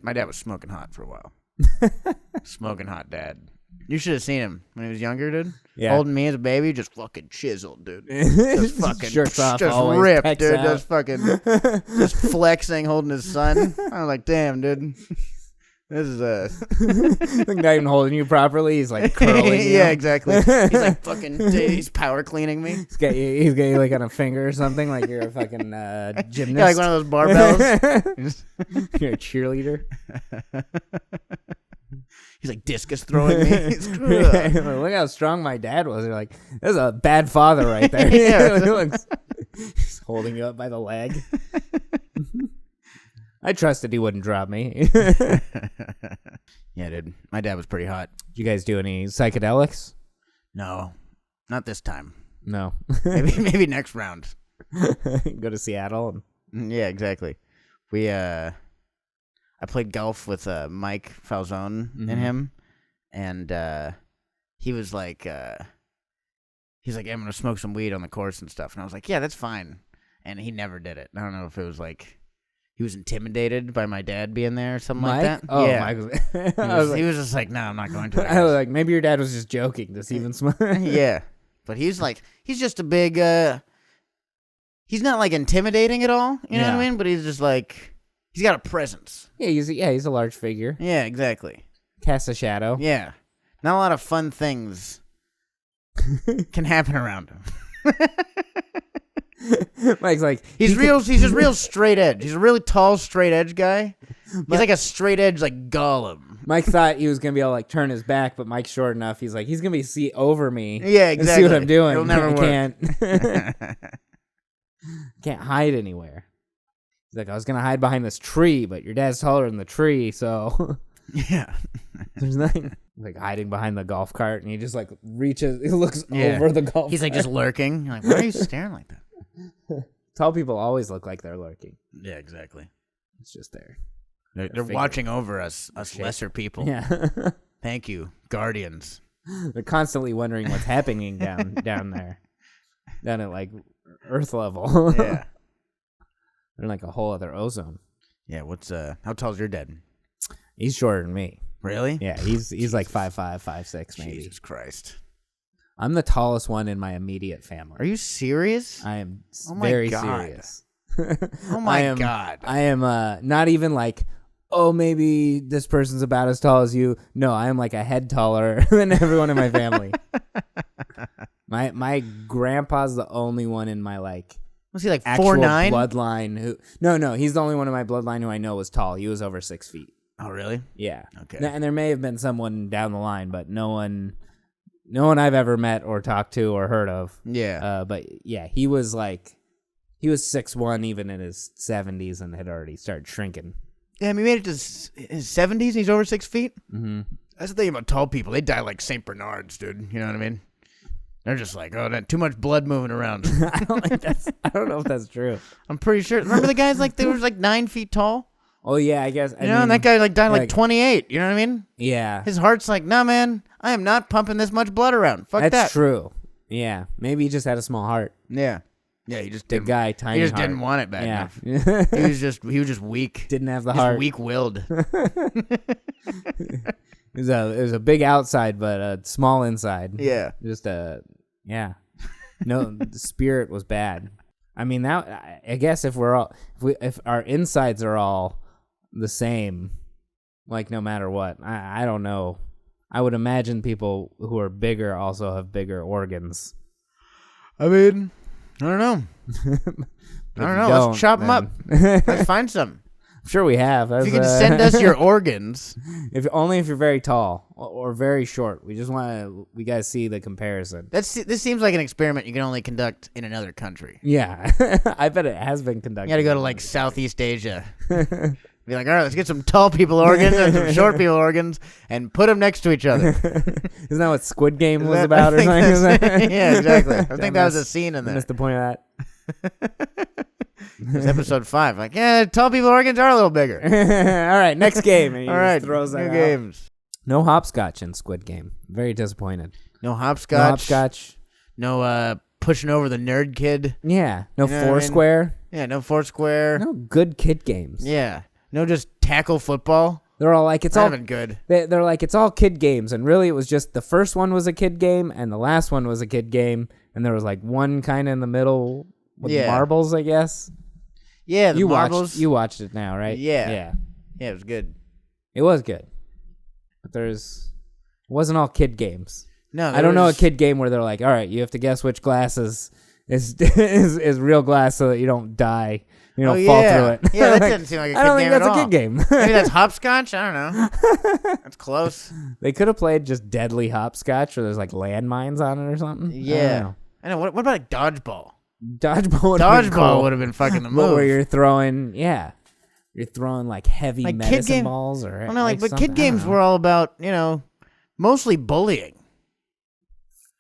A: my dad was smoking hot for a while. Smoking hot dad. You should have seen him when he was younger, dude.
C: Yeah.
A: Holding me as a baby, just fucking chiseled, dude. Just fucking
C: shirts off,
A: just
C: always
A: ripped, dude.
C: out.
A: Just fucking just flexing, holding his son. I was like, damn, dude. This is
C: not even holding you properly. He's like curling you.
A: Yeah, exactly. He's like fucking he's power cleaning me.
C: He's got you like on a finger or something, like you're a fucking gymnast.
A: Yeah, like one of those barbells.
C: You're a cheerleader.
A: He's like discus throwing me.
C: Look how strong my dad was. You're like, there's a bad father right there.
A: Yeah.
C: He's holding you up by the leg. I trusted he wouldn't drop me.
A: Yeah, dude. My dad was pretty hot.
C: Did you guys do any psychedelics?
A: No, not this time.
C: No.
A: maybe next round.
C: Go to Seattle.
A: Yeah, exactly. I played golf with Mike Falzone and him, and he was like, he's like, I'm gonna smoke some weed on the course and stuff, and I was like, yeah, that's fine, and he never did it. I don't know if it was like he was intimidated by my dad being there or something
C: Mike?
A: like that.
C: Oh,
A: yeah.
C: Mike
A: He was just like, no, I'm not going to.
C: I was like, maybe your dad was just joking. Does he even smoke?
A: Yeah, but he's just a big. He's not like intimidating at all. You know what I mean? But he's just like. He's got a presence.
C: Yeah, he's a large figure.
A: Yeah, exactly.
C: Casts a shadow.
A: Yeah. Not a lot of fun things can happen around him.
C: Mike's like
A: he's just real straight edge. He's a really tall straight edge guy. He's like a straight edge like Gollum.
C: Mike thought he was gonna be able to like turn his back, but Mike's short enough. He's like he's gonna be see over me.
A: Yeah, exactly.
C: And see what I'm doing.
A: It'll never
C: work. Can't hide anywhere. He's like, I was gonna hide behind this tree, but your dad's taller than the tree, so
A: yeah.
C: There's nothing. Like hiding behind the golf cart, and he just like reaches. He looks over the golf.
A: He's
C: cart.
A: like just lurking. You're like, why are you staring like that?
C: Tall people always look like they're lurking.
A: Yeah, exactly.
C: It's just there.
A: They're watching over us lesser people.
C: Yeah.
A: Thank you, guardians.
C: They're constantly wondering what's happening down there, down at like Earth level.
A: Yeah.
C: They're like a whole other ozone.
A: Yeah. How tall's your dad?
C: He's shorter than me.
A: Really?
C: Yeah, he's like 5'5", 5'6", maybe.
A: Jesus Christ.
C: I'm the tallest one in my immediate family.
A: Are you serious?
C: I am
A: very
C: serious.
A: Oh my God.
C: I am not even like, oh, maybe this person's about as tall as you. No, I am like a head taller than everyone in my family. My grandpa's the only one in my like
A: was he like
C: actual
A: 4'9"?
C: bloodline who no, he's the only one in my bloodline who I know was tall. He was over 6 feet.
A: Oh, really?
C: Yeah.
A: Okay.
C: And there may have been someone down the line, but no one I've ever met or talked to or heard of.
A: Yeah.
C: But yeah, he was 6'1" even in his 70s and had already started shrinking.
A: Yeah, he made it to his 70s and he's over 6 feet?
C: Mm-hmm.
A: That's the thing about tall people. They die like St. Bernards, dude. You know what I mean? They're just like, too much blood moving around.
C: I don't know if that's true.
A: I'm pretty sure. Remember the guys they were like 9 feet tall?
C: Oh, yeah, I guess.
A: You know, and that guy died 28. You know what I mean?
C: Yeah.
A: His heart's like, nah, man, I am not pumping this much blood around. Fuck that.
C: That's true. Yeah. Maybe he just had a small heart.
A: Yeah. Yeah, he just
C: The
A: didn't.
C: guy, tiny
A: He just
C: heart.
A: didn't want it bad enough.
C: Yeah.
A: He was just weak.
C: Didn't have the
A: Just
C: heart.
A: weak-willed.
C: It was a big outside, but a small inside.
A: Yeah.
C: Just yeah. No, the spirit was bad. I mean, that I guess if our insides are all the same, like no matter what, I don't know. I would imagine people who are bigger also have bigger organs.
A: I mean, I don't know. Let's chop them up. Let's find some.
C: I'm sure we have.
A: If you can send us your organs.
C: If you're very tall or very short. We just we guys see the comparison.
A: This seems like an experiment you can only conduct in another country.
C: Yeah. I bet it has been conducted.
A: You got to go to like Southeast Asia. Be like, all right, let's get some tall people organs and some short people organs and put them next to each other.
C: Isn't that what Squid Game was about or something?
A: Yeah, exactly. I think that was a scene in there.
C: Missed the point of that.
A: It's episode 5. Like, yeah, tall people organs are a little bigger.
C: All right, next game. And he
A: all right,
C: throws that
A: new
C: out.
A: games.
C: No hopscotch in Squid Game. Very disappointed.
A: No hopscotch.
C: No hopscotch.
A: No pushing over the nerd kid.
C: Yeah. No
A: You know what I mean?
C: Foursquare.
A: Yeah, no Foursquare.
C: No good kid games.
A: Yeah. No just tackle football.
C: They're all like, it's
A: Not
C: all
A: even good.
C: They're like, it's all kid games, and really it was just the first one was a kid game and the last one was a kid game, and there was like one kind of in the middle with marbles, I guess.
A: Yeah, the marbles.
C: You watched it now, right?
A: Yeah, it was good.
C: It was good, but it wasn't all kid games.
A: No,
C: I don't know a kid game where they're like, all right, you have to guess which glass is real glass so that you don't die. You don't fall through it.
A: Yeah, that didn't seem like a kid game.
C: I don't think
A: at
C: that's
A: all.
C: a kid game.
A: Maybe that's hopscotch. I don't know. That's close.
C: They could have played just deadly hopscotch where there's like landmines on it or something.
A: Yeah. I know. What about a dodgeball?
C: Dodgeball
A: would have been fucking the move.
C: Where you're throwing, you're throwing like heavy
A: like
C: medicine balls or.
A: Well, no, but kid games were all about mostly bullying.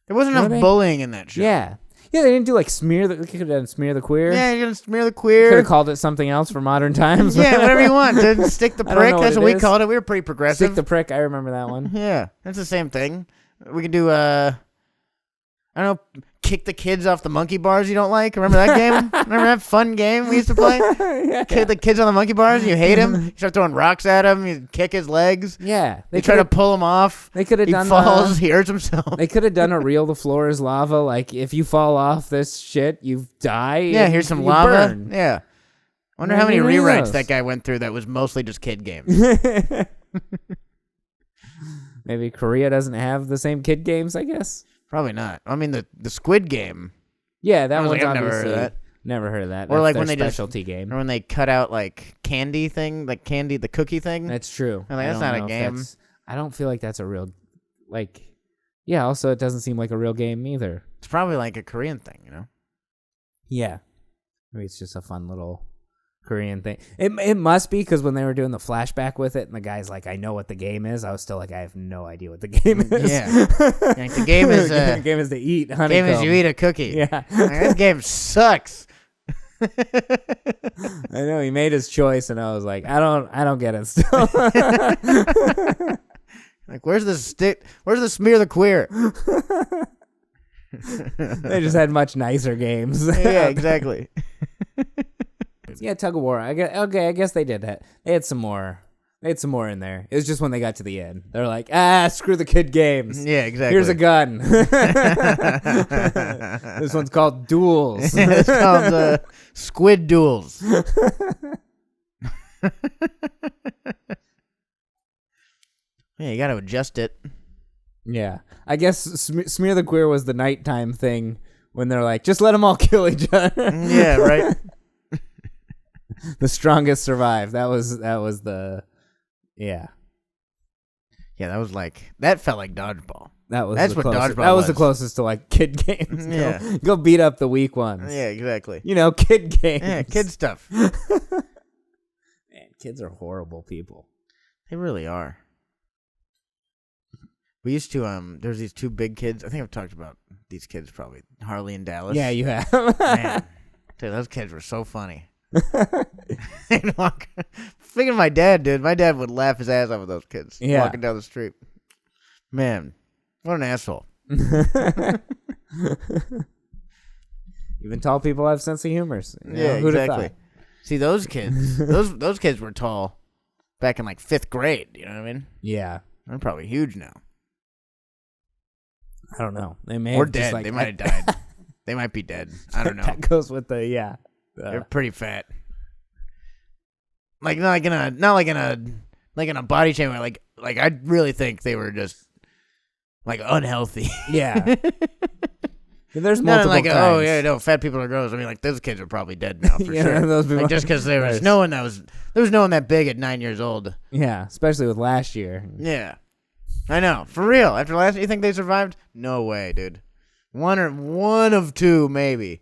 A: There wasn't enough bullying in that show.
C: Yeah. Yeah, they didn't do like smear the. They could have done smear the queer.
A: Yeah, you're gonna smear the queer.
C: Could have called it something else for modern times.
A: Yeah, whatever you want. Dude. Stick the prick. That's what we called it. We were pretty progressive.
C: Stick the prick. I remember that one.
A: Yeah, that's the same thing. We could do I don't know, kick the kids off the monkey bars you don't like. Remember that game? Remember that fun game we used to play?
C: Yeah.
A: Kick the kids on the monkey bars. You hate him. You start throwing rocks at him. You kick his legs.
C: Yeah,
A: They try to pull him off.
C: They could have done.
A: He falls. He hurts himself.
C: They could have done a real the floor is lava. Like if you fall off this shit, you die.
A: Yeah, here's some
C: you
A: lava.
C: Burn.
A: Yeah. Wonder how many rewrites that guy went through that was mostly just kid games.
C: Maybe Korea doesn't have the same kid games, I guess.
A: Probably not. I mean, the Squid Game.
C: Yeah, that
A: I was
C: one's
A: like, I've never heard
C: obviously.
A: of that.
C: Never heard of that.
A: Or
C: That's
A: like
C: their
A: when they
C: specialty game.
A: Or when they cut out like candy thing, like candy, the cookie thing.
C: That's true.
A: I'm like, that's not a game.
C: I don't feel like that's a real, like, yeah. Also, it doesn't seem like a real game either.
A: It's probably like a Korean thing, you know?
C: Yeah, maybe it's just a fun little Korean thing. It must be, because when they were doing the flashback with it, and the guy's like, "I know what the game is," I was still like, "I have no idea what the game is."
A: Yeah, like the game is
C: the game is to eat honeycomb.
A: Game is you eat a cookie.
C: Yeah,
A: like, this game sucks.
C: I know he made his choice, and I was like, I don't get it still.
A: Like, where's the stick? Where's the smear the queer?
C: They just had much nicer games.
A: Yeah, exactly.
C: Yeah, tug of war. I guess they did that. They had some more. They had some more in there. It was just when they got to the end, they're like, screw the kid games.
A: Yeah, exactly.
C: Here's a gun. This one's called Duels.
A: It's called Squid Duels. Yeah, you got to adjust it.
C: Yeah, I guess smear the queer was the nighttime thing when they're like, just let them all kill each other.
A: Yeah, right.
C: The strongest survive. That was the, yeah.
A: Yeah, that felt like dodgeball.
C: That's
A: what
C: closest.
A: dodgeball
C: That
A: was
C: was the closest to like kid games.
A: Yeah.
C: Go beat up the weak ones.
A: Yeah, exactly.
C: You know, kid games.
A: Yeah, kid stuff.
C: Man, kids are horrible people.
A: They really are. We used to there's these two big kids. I think I've talked about these kids probably. Harley and Dallas.
C: Yeah, you have.
A: Man, dude, those kids were so funny. Speaking of my dad, dude, my dad would laugh his ass off with those kids walking down the street. Man, what an asshole.
C: Even tall people have sense of humor.
A: Yeah, exactly. See, those kids, those kids were tall back in like 5th grade. You know what I mean?
C: Yeah.
A: They're probably huge now.
C: I don't know. They may
A: or
C: have
A: dead.
C: Just, like,
A: they might have died. They might be dead. I don't know.
C: That goes with the
A: they're pretty fat. Like not like in a body shame. Like I really think they were just like unhealthy.
C: Yeah. There's multiple
A: like
C: kinds.
A: Oh yeah, no, fat people are gross. I mean, like those kids are probably dead now for sure.
C: Those people,
A: like, just because there was no one that big at 9 years old.
C: Yeah, especially with last year.
A: Yeah, I know, for real. After last, you think they survived? No way, dude. One of two, maybe.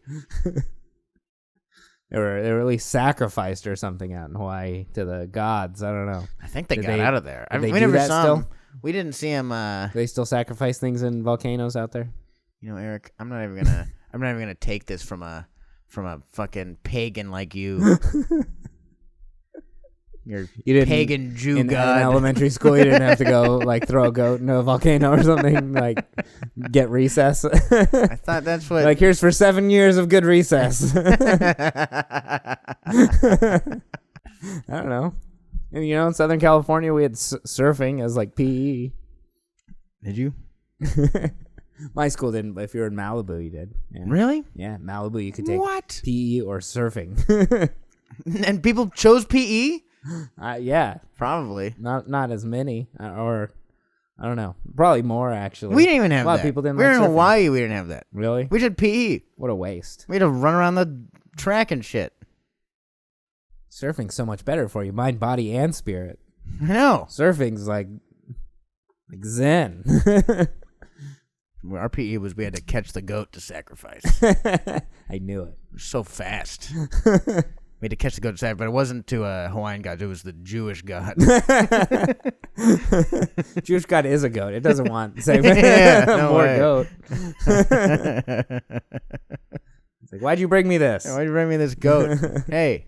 C: They were at least sacrificed or something out in Hawaii to the gods. I don't know.
A: I think they got out of there.
C: We
A: never saw them. We didn't see them.
C: They still sacrifice things in volcanoes out there.
A: You know, Eric, I'm not even gonna take this from a fucking pagan like you. You're pagan Jew god.
C: In elementary school, you didn't have to go like throw a goat into a volcano or something, like get recess.
A: I thought that's what.
C: Like, here's for 7 years of good recess. I don't know. And in Southern California, we had surfing as like PE.
A: Did you?
C: My school didn't, but if you were in Malibu, you did. Yeah.
A: Really?
C: Yeah, Malibu, you could take
A: what?
C: PE or surfing.
A: And people chose PE?
C: Yeah,
A: probably
C: not as many, or I don't know, probably more actually.
A: We didn't even have that.
C: A lot of people didn't.
A: We were in
C: surfing.
A: Hawaii. We didn't have that.
C: Really?
A: We did PE.
C: What a waste.
A: We had to run around the track and shit.
C: Surfing's so much better for you, mind, body, and spirit.
A: I know.
C: Surfing's like zen.
A: Our PE was we had to catch the goat to sacrifice.
C: I knew it.
A: So fast. We had to catch the goat to sacrifice, but it wasn't to a Hawaiian god. It was the Jewish god.
C: Jewish god is a goat. It doesn't want more
A: way.
C: goat. It's like, why'd you bring me this?
A: Why'd you bring me this goat? Hey.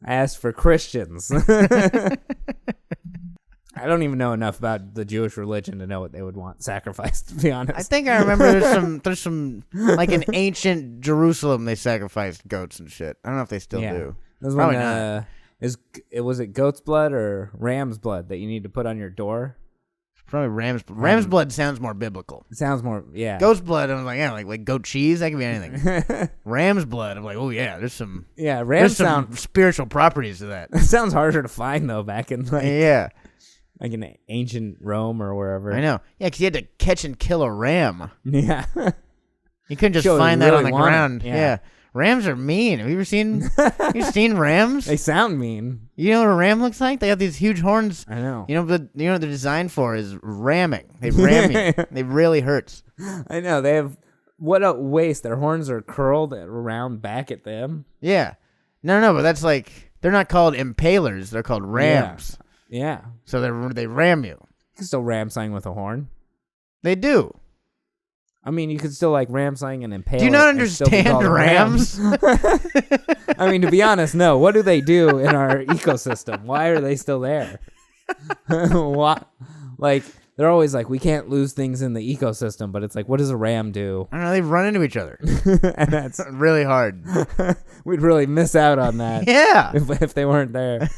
C: I asked for Christians. I don't even know enough about the Jewish religion to know what they would want sacrificed, to be honest.
A: I think I remember there's some like in ancient Jerusalem they sacrificed goats and shit. I don't know if they still do.
C: Probably not. Was it goat's blood or ram's blood that you need to put on your door?
A: Probably ram's blood. Ram's blood sounds more biblical.
C: It sounds more, yeah.
A: Goat's blood, I was like, yeah, like goat cheese, that could be anything. Ram's blood, I'm like, oh yeah, there's some some spiritual properties to that.
C: It sounds harder to find though back in like
A: like
C: in ancient Rome or wherever.
A: I know. Yeah, because you had to catch and kill a ram.
C: Yeah.
A: You couldn't just find that on the ground.
C: Yeah.
A: Rams are mean. Have you ever seen? You seen rams?
C: They sound mean.
A: You know what a ram looks like? They have these huge horns.
C: I know.
A: You know what they're designed for is ramming. They ram you. It really hurts.
C: I know. They have what a waist. Their horns are curled around back at them.
A: Yeah. No, but that's like they're not called impalers. They're called rams.
C: Yeah.
A: So they ram you.
C: You can still ram something with a horn.
A: They do.
C: I mean, you could still like ram something and impale.
A: Do you not understand rams?
C: I mean, to be honest, no. What do they do in our ecosystem? Why are they still there? What? Like, they're always like, we can't lose things in the ecosystem, but it's like, what does a ram do?
A: I don't know. They run into each other.
C: And that's
A: really hard.
C: We'd really miss out on that.
A: Yeah.
C: If they weren't there.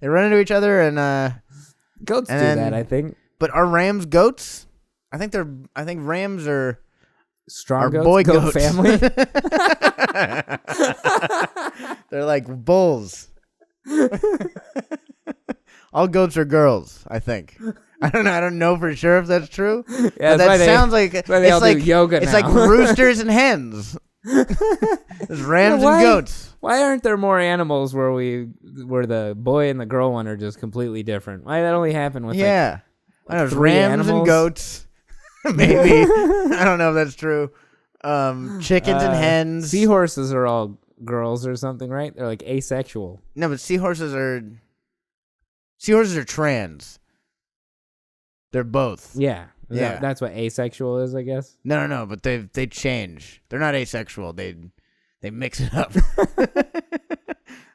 A: They run into each other and
C: goats do that, I think.
A: But are rams goats? I think rams are
C: strong goats,
A: boy
C: goat
A: goats.
C: family.
A: They're like bulls. All goats are girls, I think. I don't know for sure if that's true.
C: Yeah,
A: but that sounds like
C: it's like yoga.
A: It's
C: now.
A: like roosters and hens. There's rams and goats.
C: Why aren't there more animals where the boy and the girl one are just completely different? Why that only happen with
A: I know there's
C: three
A: rams
C: animals?
A: and goats. Maybe. I don't know if that's true. Chickens and hens.
C: Seahorses are all girls or something, right? They're like asexual.
A: No, but seahorses are trans. They're both.
C: Yeah.
A: Yeah.
C: That's what asexual is, I guess.
A: No, but they change. They're not asexual. They mix it up.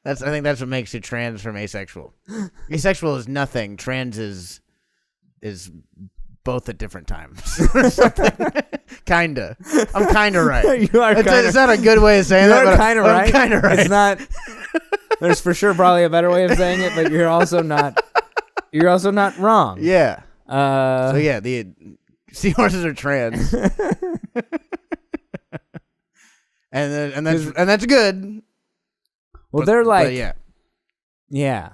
A: I think that's what makes you trans from asexual. Asexual is nothing. Trans is both at different times. Kinda. I'm kinda right.
C: You are kinda.
A: It's not a good way of saying that.
C: You're kinda right.
A: I'm kinda right.
C: It's not. There's for sure probably a better way of saying it, but you're also not. You're also not wrong.
A: Yeah. So yeah, the seahorses are trans. and that's good.
C: Well, they're like
A: but
C: yeah.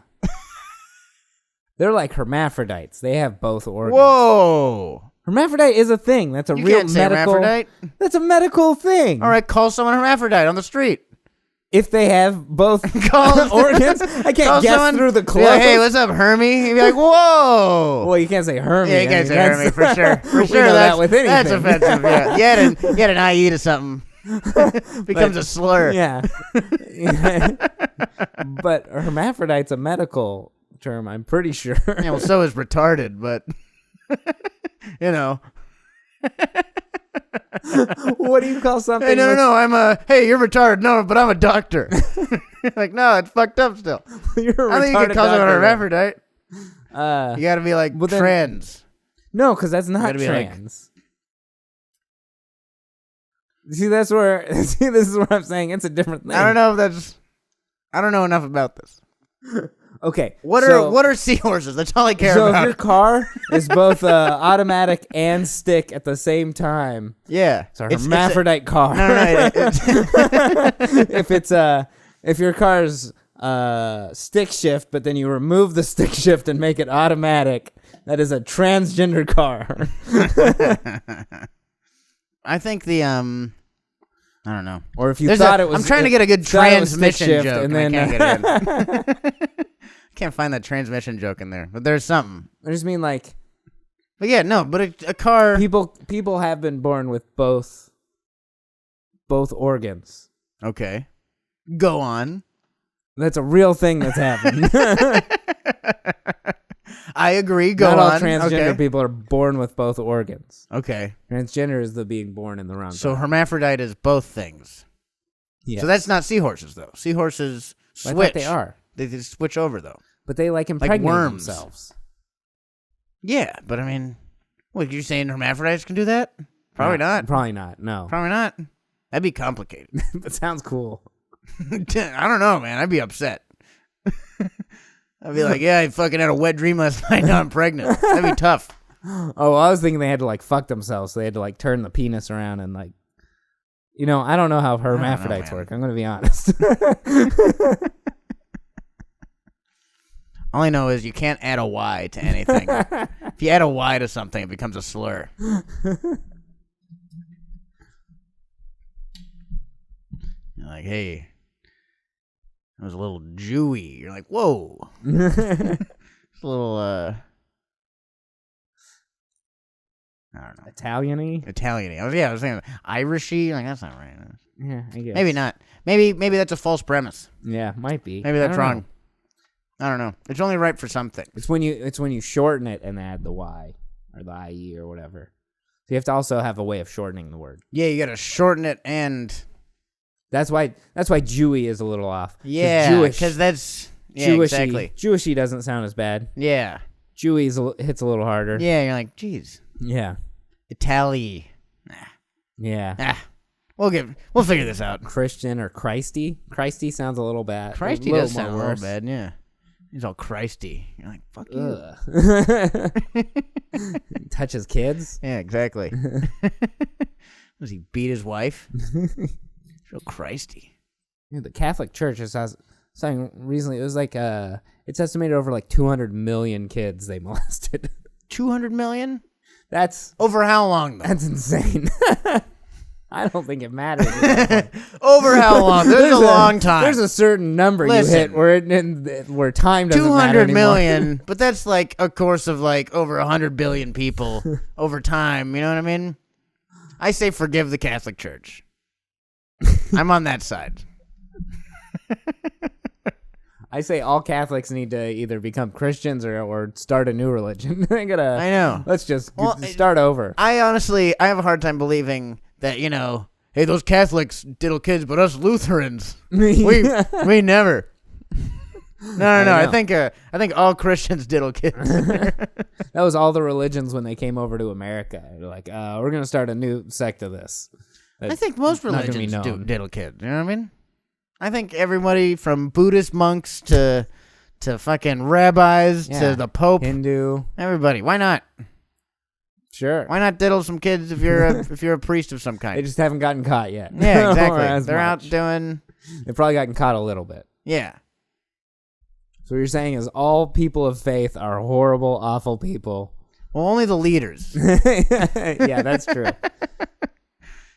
C: They're like hermaphrodites. They have both organs.
A: Whoa.
C: Hermaphrodite is a thing. That's a
A: You
C: real
A: can't say
C: medical.
A: hermaphrodite.
C: That's a medical thing.
A: All right, call someone hermaphrodite on the street.
C: If they have both
A: Call
C: organs, I can't guess
A: someone,
C: through the
A: be
C: clothes.
A: like, hey, what's up, Hermie? You'd be like, whoa.
C: Well, you can't say Hermie.
A: Yeah, you can't say Hermie for sure. For
C: we
A: sure,
C: know that with anything.
A: that's offensive. Yeah, you had an IE to something. Becomes a slur.
C: Yeah. But hermaphrodite's a medical term, I'm pretty sure.
A: Yeah, well, so is retarded, but you know.
C: What do you call something?
A: Hey, no, hey, you're retarded. No, but I'm a doctor. Like, no, it's fucked up still.
C: You're a
A: I think you can call someone a hermaphrodite. You gotta be like trans.
C: No, because that's not trans. See, this is what I'm saying. It's a different thing.
A: I don't know enough about this.
C: Okay.
A: What are seahorses? That's all I care about.
C: So if your car is both automatic and stick at the same time,
A: yeah,
C: it's a hermaphrodite car.
A: No,
C: if your car's stick shift, but then you remove the stick shift and make it automatic, that is a transgender car.
A: I think I don't know.
C: Or if you thought it was,
A: I'm trying to get a good transmission joke,
C: and then
A: I can't get it in. Can't find that transmission joke in there, but there's something.
C: I just mean like,
A: but yeah, no, but a car.
C: People have been born with both organs.
A: Okay, go on.
C: That's a real thing that's happened.
A: I agree. Go
C: on.
A: Not
C: all transgender people are born with both organs.
A: Okay.
C: Transgender is the being born in the wrong.
A: So hermaphrodite is both things.
C: Yes.
A: So that's not seahorses though. Seahorses switch.
C: I thought they are.
A: They just switch over though.
C: But they impregnate
A: worms.
C: themselves.
A: Yeah, but I mean, what, you saying hermaphrodites can do that? Probably not.
C: Probably not. No.
A: Probably not. That'd be complicated.
C: That sounds cool.
A: I don't know, man. I'd be upset. I'd be like, yeah, I fucking had a wet dream last night. Now I'm pregnant. That'd be tough.
C: Oh, well, I was thinking they had to fuck themselves. So they had to turn the penis around and I don't know how hermaphrodites work. I'm going to be honest.
A: All I know is you can't add a Y to anything. If you add a Y to something, it becomes a slur. Like, hey, it was a little Jewy. You're like, whoa. It's a little, I don't know.
C: Italian-y?
A: Italian-y. I was thinking Irishy. Like, that's not right.
C: Yeah, I guess.
A: Maybe not. Maybe that's a false premise.
C: Yeah, might be.
A: Maybe that's wrong. I don't know. It's only right for something.
C: It's when you shorten it and add the Y or the IE or whatever. So you have to also have a way of shortening the word.
A: Yeah, you got to shorten it and...
C: That's why Jewy is a little off.
A: Yeah, because that's... Yeah,
C: Jewishy,
A: exactly.
C: Jewishy doesn't sound as bad.
A: Yeah.
C: Jewy hits a little harder.
A: Yeah, you're like, geez.
C: Yeah.
A: Italy.
C: Yeah.
A: We'll figure this out.
C: Christian or Christy. Christy sounds a little bad.
A: Christy does sound a little bad, yeah. He's all Christy. You're like, fuck you.
C: Touches kids?
A: Yeah, exactly. Does he beat his wife? So Christy.
C: Yeah, the Catholic Church is saying recently, it was like, it's estimated over like 200 million kids they molested. 200
A: million?
C: That's...
A: Over how long, though?
C: That's insane. I don't think it matters.
A: Over how long? There's a long time.
C: There's a certain number you hit where time doesn't matter
A: 200 million, but that's like a course of like over 100 billion people over time. You know what I mean? I say forgive the Catholic Church. I'm on that side.
C: I say all Catholics need to either become Christians or start a new religion. I
A: know.
C: Let's just start over.
A: I have a hard time believing that, hey, those Catholics diddle kids, but us Lutherans, we never. No. I think all Christians diddle kids.
C: That was all the religions when they came over to America. They're like, we're gonna start a new sect of this.
A: I think most religions do diddle kids. You know what I mean? I think everybody from Buddhist monks to fucking rabbis to the Pope,
C: Hindu,
A: everybody. Why not?
C: Sure.
A: Why not diddle some kids if you're a priest of some kind?
C: They just haven't gotten caught yet.
A: Yeah, exactly. They're out doing.
C: They've probably gotten caught a little bit.
A: Yeah.
C: So what you're saying is all people of faith are horrible, awful people.
A: Well, only the leaders.
C: Yeah, that's true.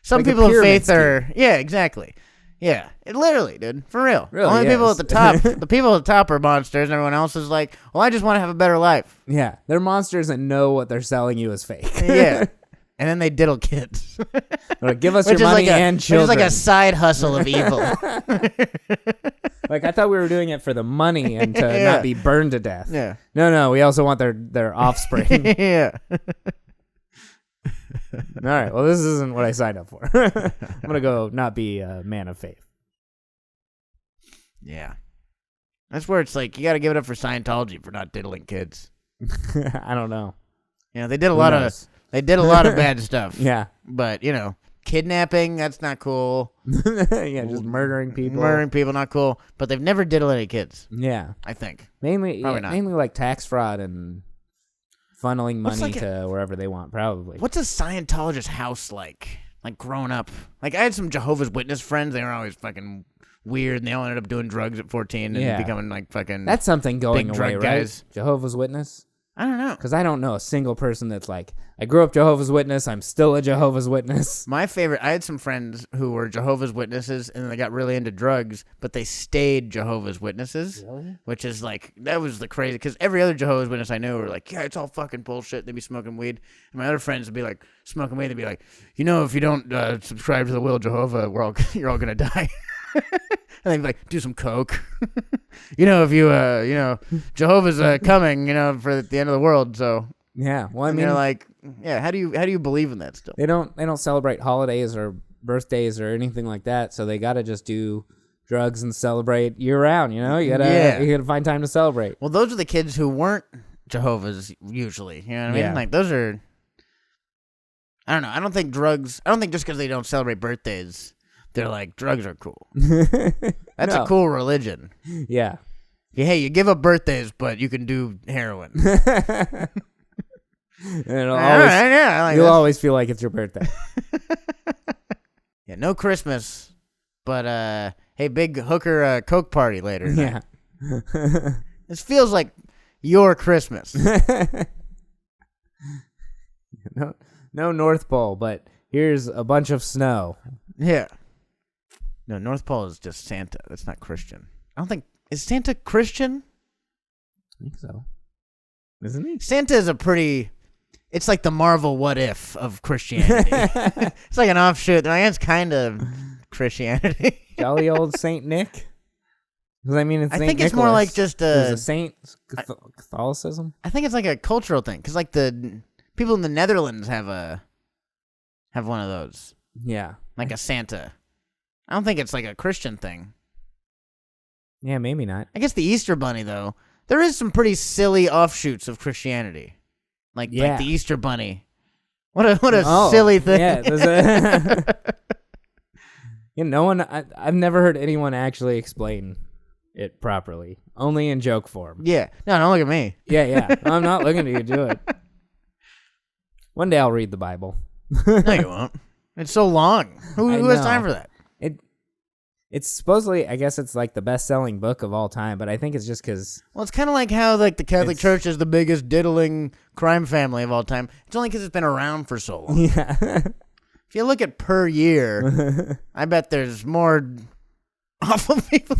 A: Some
C: like
A: people of faith are. Yeah, exactly. Yeah, literally, dude, for real.
C: Really,
A: only people at the top. The people at the top are monsters, and everyone else is like, well, I just want to have a better life.
C: Yeah, they're monsters and know what they're selling you is fake.
A: Yeah. And then they diddle kids.
C: Like, give us your money and children.
A: Which is like a side hustle of evil.
C: Like, I thought we were doing it for the money and to not be burned to death.
A: Yeah.
C: No, we also want their offspring.
A: Yeah.
C: All right, well, this isn't what I signed up for. I'm going to go not be a man of faith.
A: Yeah. That's where it's like, you got to give it up for Scientology for not diddling kids.
C: I don't know.
A: They did a lot of bad stuff.
C: Yeah.
A: But, kidnapping, that's not cool.
C: Yeah, just murdering people.
A: Murdering people, not cool. But they've never diddled any kids.
C: Yeah.
A: I think.
C: Mainly like tax fraud and funneling money to wherever they want, probably.
A: What's a Scientologist house like? Like, growing up? Like, I had some Jehovah's Witness friends. They were always fucking weird, and they all ended up doing drugs at 14 and becoming, like, fucking
C: That's something going
A: big
C: away,
A: drug
C: right?
A: guys.
C: Jehovah's Witness?
A: I don't know.
C: Because I don't know a single person that's like, I grew up Jehovah's Witness, I'm still a Jehovah's Witness.
A: My favorite, I had some friends who were Jehovah's Witnesses, and they got really into drugs, but they stayed Jehovah's Witnesses.
C: Really?
A: Which is like, that was the crazy, because every other Jehovah's Witness I knew were like, yeah, it's all fucking bullshit. They'd be smoking weed. And my other friends would be like, smoking weed, they'd be like, if you don't subscribe to the will of Jehovah, you're all going to die. And they'd be like, do some coke. If you, Jehovah's coming, for the end of the world, so.
C: Yeah, well, I mean,
A: they're like, yeah, how do you believe in that still?
C: They don't celebrate holidays or birthdays or anything like that, so they got to just do drugs and celebrate year round, you gotta find time to celebrate.
A: Well, those are the kids who weren't Jehovah's usually, you know what I mean?
C: Yeah.
A: Like, those are, I don't know, I don't think just because they don't celebrate birthdays, they're like, drugs are cool. That's a cool religion.
C: Yeah.
A: Hey, you give up birthdays, but you can do heroin.
C: And you'll always feel like it's your birthday.
A: Yeah, no Christmas, but hey, big hooker Coke party later.
C: Yeah.
A: This feels like your Christmas.
C: No North Pole, but here's a bunch of snow.
A: Yeah. No, North Pole is just Santa. That's not Christian. I don't think... Is Santa Christian?
C: I think so. Isn't he?
A: Santa is a pretty... It's like the Marvel What If of Christianity. It's like an offshoot. They're like, it's kind of Christianity.
C: Jolly old Saint Nick. Because I mean, it's
A: I
C: Saint
A: think it's
C: Nicholas.
A: more like just
C: a saint. Catholicism.
A: I think it's like a cultural thing because like the people in the Netherlands have one of those.
C: Yeah,
A: like a Santa. I don't think it's like a Christian thing.
C: Yeah, maybe not.
A: I guess the Easter Bunny though. There is some pretty silly offshoots of Christianity, like the Easter Bunny. What a silly thing.
C: Yeah, no one. I've never heard anyone actually explain it properly. Only in joke form.
A: Yeah. No, don't look at me.
C: Yeah. I'm not looking at you do it. One day I'll read the Bible.
A: No, you won't. It's so long. Who has time for that?
C: It's supposedly, I guess it's like the best-selling book of all time, but I think it's just because...
A: Well, it's kind of like how like the Catholic Church is the biggest diddling crime family of all time. It's only because it's been around for so long.
C: Yeah.
A: If you look at per year, I bet there's more awful people.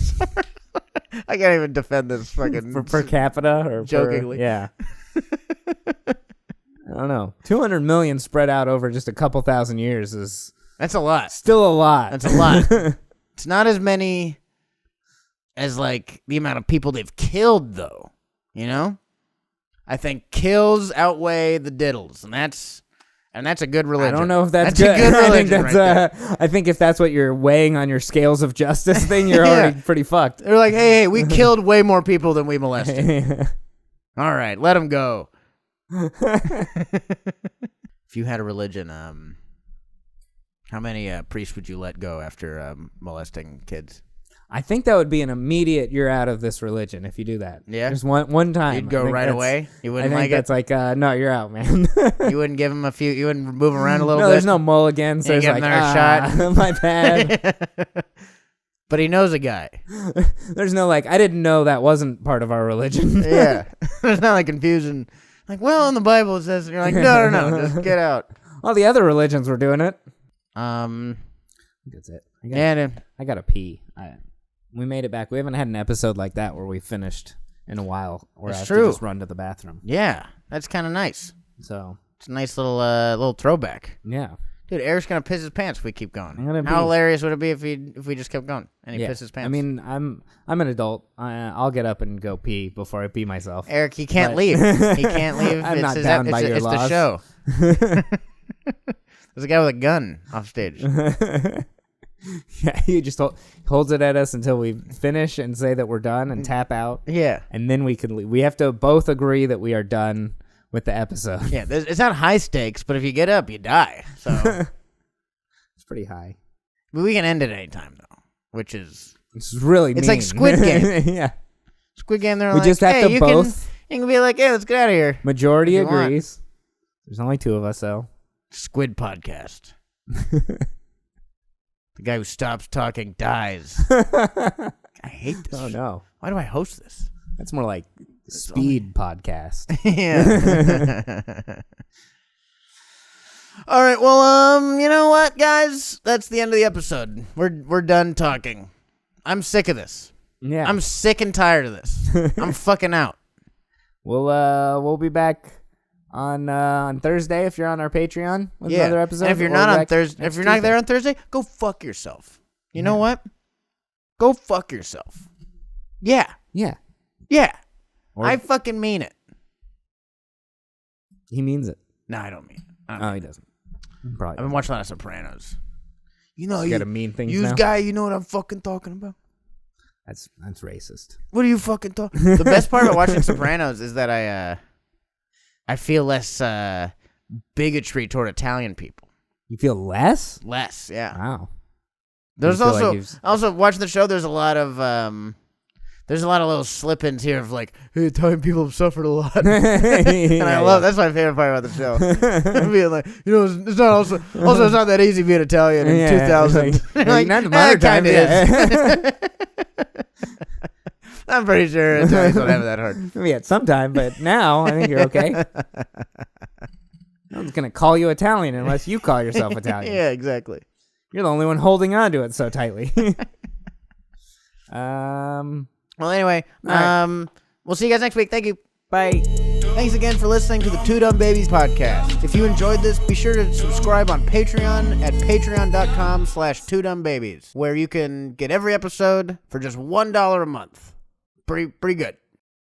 A: I can't even defend this fucking...
C: For per capita? Or
A: jokingly.
C: Yeah. I don't know. 200 million spread out over just a couple thousand years is...
A: That's a lot.
C: Still a lot.
A: That's a lot. It's not as many as, like, the amount of people they've killed, though. You know? I think kills outweigh the diddles, and that's a good religion.
C: I don't know if that's
A: good. A good religion
C: I think if that's what you're weighing on your scales of justice thing, you're already pretty fucked.
A: They're like, hey, we killed way more people than we molested. All right, let them go. If you had a religion, how many priests would you let go after molesting kids?
C: I think that would be an immediate you're out of this religion if you do that.
A: Yeah?
C: Just one time.
A: You'd go right away? You wouldn't like it?
C: I think that's like, no, you're out, man.
A: You wouldn't give him a few, you wouldn't move around a little bit?
C: No, there's no mulligans. There's
A: give
C: like,
A: him another shot?
C: My bad.
A: But he knows a guy.
C: There's no like, I didn't know that wasn't part of our religion.
A: Yeah. There's not like confusion. Like, well, in the Bible it says, and you're like, no, just get out.
C: All the other religions were doing it.
A: That's
C: it. I gotta pee. We made it back. We haven't had an episode like that where we finished in a while. Where I have to just run to the bathroom.
A: Yeah, that's kind of nice.
C: So
A: it's a nice little throwback.
C: Yeah,
A: dude, Eric's gonna piss his pants if we keep going. How hilarious would it be if we just kept going and he pisses his pants?
C: I mean, I'm an adult. I'll get up and go pee before I pee myself.
A: Eric, he can't leave. He can't leave.
C: I'm not bound by your laws.
A: It's the show. There's a guy with a gun off stage.
C: Yeah, he just holds it at us until we finish and say that we're done and tap out.
A: Yeah.
C: And then we can leave. We have to both agree that we are done with the episode.
A: Yeah, it's not high stakes, but if you get up, you die. So
C: it's pretty high.
A: But we can end it anytime, though, which is...
C: It's really mean.
A: It's like Squid Game.
C: Yeah.
A: Squid Game, they're
C: we
A: like,
C: just have
A: hey,
C: to both...
A: You can be like, hey, let's get out of here.
C: Majority agrees. There's only two of us, though.
A: Squid Podcast. The guy who stops talking dies. I hate this.
C: Oh, no.
A: Why do I host this?
C: That's more like Speed Podcast.
A: Yeah. All right. Well, you know what, guys? That's the end of the episode. We're done talking. I'm sick of this.
C: Yeah.
A: I'm sick and tired of this. I'm fucking out.
C: We'll be back on Thursday if you're on our Patreon with another episode.
A: And if you're not on Thursday, if you're not there on Thursday, go fuck yourself. You know what? Go fuck yourself. Yeah.
C: Yeah.
A: Yeah. I fucking mean it.
C: He means it.
A: No, I don't mean it.
C: Oh, he doesn't. Probably.
A: I've been watching a lot of Sopranos. You know,
C: you gotta mean things
A: use
C: now.
A: Guy, you know what I'm fucking talking about?
C: That's racist.
A: What are you fucking talking? The best part about watching Sopranos is that I feel less bigotry toward Italian people.
C: You feel less?
A: Less, yeah.
C: Wow.
A: There's also watching the show. There's a lot of little slip-ins here of like, hey, Italian people have suffered a lot, and I love that's my favorite part about the show. Being like, it's not also it's not that easy being Italian in 2000. Like,
C: not the modern time,
A: is. I'm pretty sure Italians don't have it that hard.
C: Maybe at some time, but now I think you're okay. No one's gonna call you Italian unless you call yourself Italian.
A: Yeah, exactly.
C: You're the only one holding on to it so tightly.
A: Well, anyway,
C: right.
A: We'll see you guys next week. Thank you.
C: Bye.
A: Thanks again for listening to the Two Dumb Babies podcast. If you enjoyed this, be sure to subscribe on Patreon at patreon.com/twodumbbabies, where you can get every episode for just $1 a month. Pretty good.